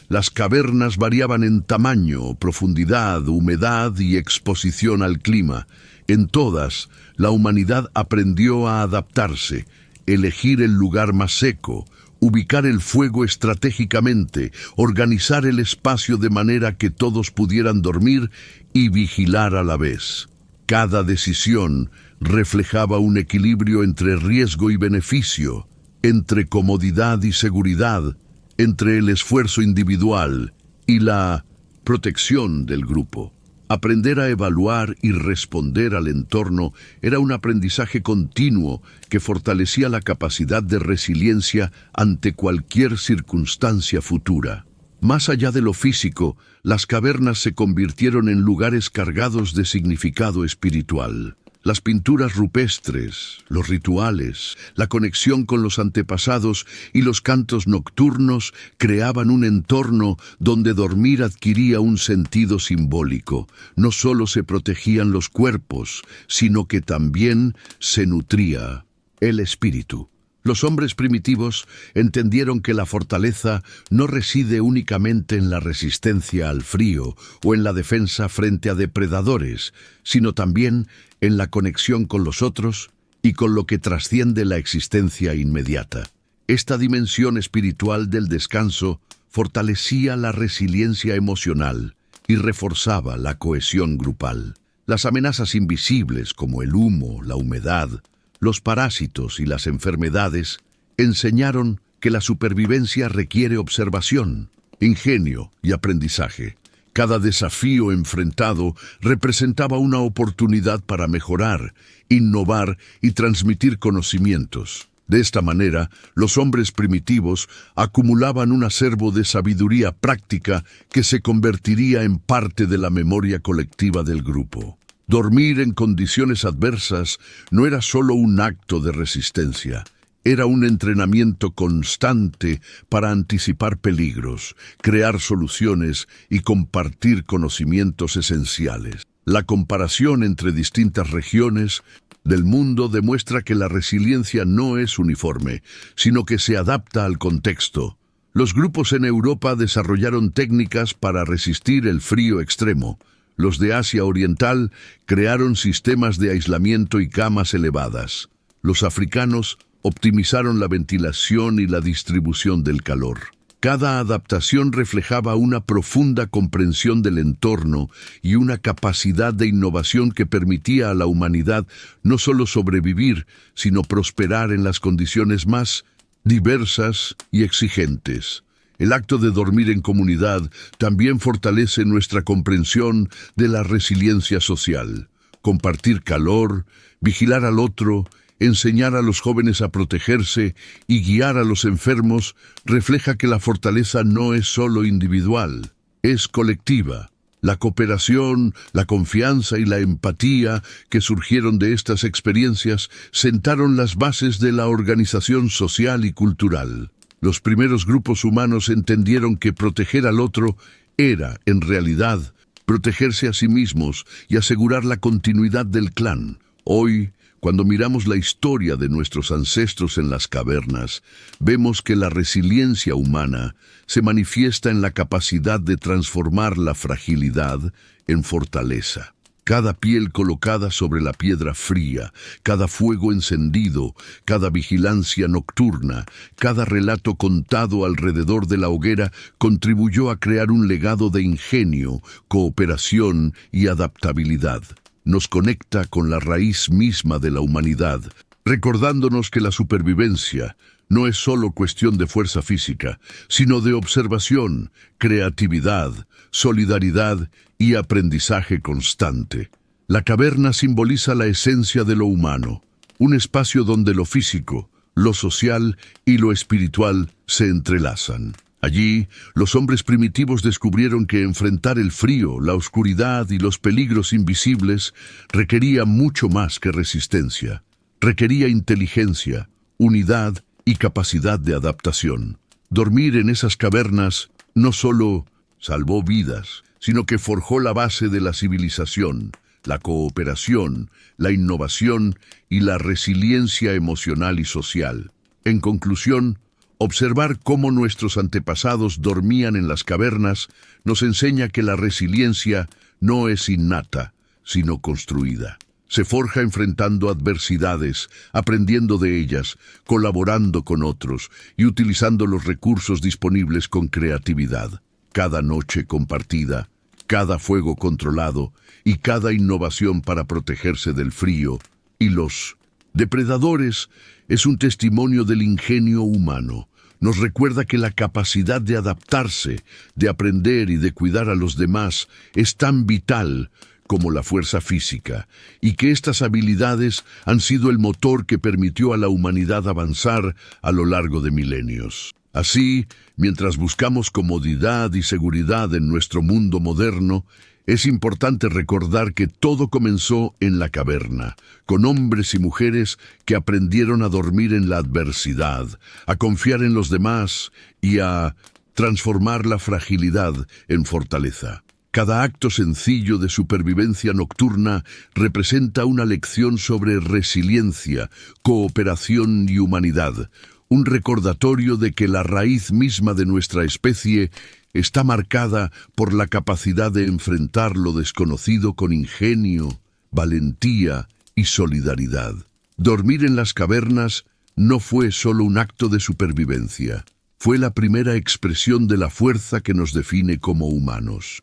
Las cavernas variaban en tamaño, profundidad, humedad y exposición al clima. En todas, la humanidad aprendió a adaptarse, elegir el lugar más seco, ubicar el fuego estratégicamente, organizar el espacio de manera que todos pudieran dormir y vigilar a la vez. Cada decisión reflejaba un equilibrio entre riesgo y beneficio, entre comodidad y seguridad, entre el esfuerzo individual y la protección del grupo. Aprender a evaluar y responder al entorno era un aprendizaje continuo que fortalecía la capacidad de resiliencia ante cualquier circunstancia futura. Más allá de lo físico, las cavernas se convirtieron en lugares cargados de significado espiritual. Las pinturas rupestres, los rituales, la conexión con los antepasados y los cantos nocturnos creaban un entorno donde dormir adquiría un sentido simbólico. No solo se protegían los cuerpos, sino que también se nutría el espíritu. Los hombres primitivos entendieron que la fortaleza no reside únicamente en la resistencia al frío o en la defensa frente a depredadores, sino también en la conexión con los otros y con lo que trasciende la existencia inmediata. Esta dimensión espiritual del descanso fortalecía la resiliencia emocional y reforzaba la cohesión grupal. Las amenazas invisibles como el humo, la humedad, los parásitos y las enfermedades enseñaron que la supervivencia requiere observación, ingenio y aprendizaje. Cada desafío enfrentado representaba una oportunidad para mejorar, innovar y transmitir conocimientos. De esta manera, los hombres primitivos acumulaban un acervo de sabiduría práctica que se convertiría en parte de la memoria colectiva del grupo. Dormir en condiciones adversas no era solo un acto de resistencia, era un entrenamiento constante para anticipar peligros, crear soluciones y compartir conocimientos esenciales. La comparación entre distintas regiones del mundo demuestra que la resiliencia no es uniforme, sino que se adapta al contexto. Los grupos en Europa desarrollaron técnicas para resistir el frío extremo. Los de Asia Oriental crearon sistemas de aislamiento y camas elevadas. Los africanos optimizaron la ventilación y la distribución del calor. Cada adaptación reflejaba una profunda comprensión del entorno y una capacidad de innovación que permitía a la humanidad no solo sobrevivir, sino prosperar en las condiciones más diversas y exigentes. El acto de dormir en comunidad también fortalece nuestra comprensión de la resiliencia social. Compartir calor, vigilar al otro, enseñar a los jóvenes a protegerse y guiar a los enfermos refleja que la fortaleza no es solo individual, es colectiva. La cooperación, la confianza y la empatía que surgieron de estas experiencias sentaron las bases de la organización social y cultural. Los primeros grupos humanos entendieron que proteger al otro era, en realidad, protegerse a sí mismos y asegurar la continuidad del clan. Hoy, cuando miramos la historia de nuestros ancestros en las cavernas, vemos que la resiliencia humana se manifiesta en la capacidad de transformar la fragilidad en fortaleza. Cada piel colocada sobre la piedra fría, cada fuego encendido, cada vigilancia nocturna, cada relato contado alrededor de la hoguera contribuyó a crear un legado de ingenio, cooperación y adaptabilidad. Nos conecta con la raíz misma de la humanidad, recordándonos que la supervivencia no es solo cuestión de fuerza física, sino de observación, creatividad, solidaridad y aprendizaje constante. La caverna simboliza la esencia de lo humano, un espacio donde lo físico, lo social y lo espiritual se entrelazan. Allí, los hombres primitivos descubrieron que enfrentar el frío, la oscuridad y los peligros invisibles requería mucho más que resistencia. Requería inteligencia, unidad y capacidad de adaptación. Dormir en esas cavernas no solo salvó vidas, sino que forjó la base de la civilización, la cooperación, la innovación y la resiliencia emocional y social. En conclusión, observar cómo nuestros antepasados dormían en las cavernas nos enseña que la resiliencia no es innata, sino construida. Se forja enfrentando adversidades, aprendiendo de ellas, colaborando con otros y utilizando los recursos disponibles con creatividad. Cada noche compartida, cada fuego controlado y cada innovación para protegerse del frío y los depredadores es un testimonio del ingenio humano. nos recuerda que la capacidad de adaptarse, de aprender y de cuidar a los demás es tan vital como la fuerza física, y que estas habilidades han sido el motor que permitió a la humanidad avanzar a lo largo de milenios. Así, mientras buscamos comodidad y seguridad en nuestro mundo moderno, es importante recordar que todo comenzó en la caverna, con hombres y mujeres que aprendieron a dormir en la adversidad, a confiar en los demás y a transformar la fragilidad en fortaleza. Cada acto sencillo de supervivencia nocturna representa una lección sobre resiliencia, cooperación y humanidad, un recordatorio de que la raíz misma de nuestra especie está marcada por la capacidad de enfrentar lo desconocido con ingenio, valentía y solidaridad. Dormir en las cavernas no fue solo un acto de supervivencia, fue la primera expresión de la fuerza que nos define como humanos.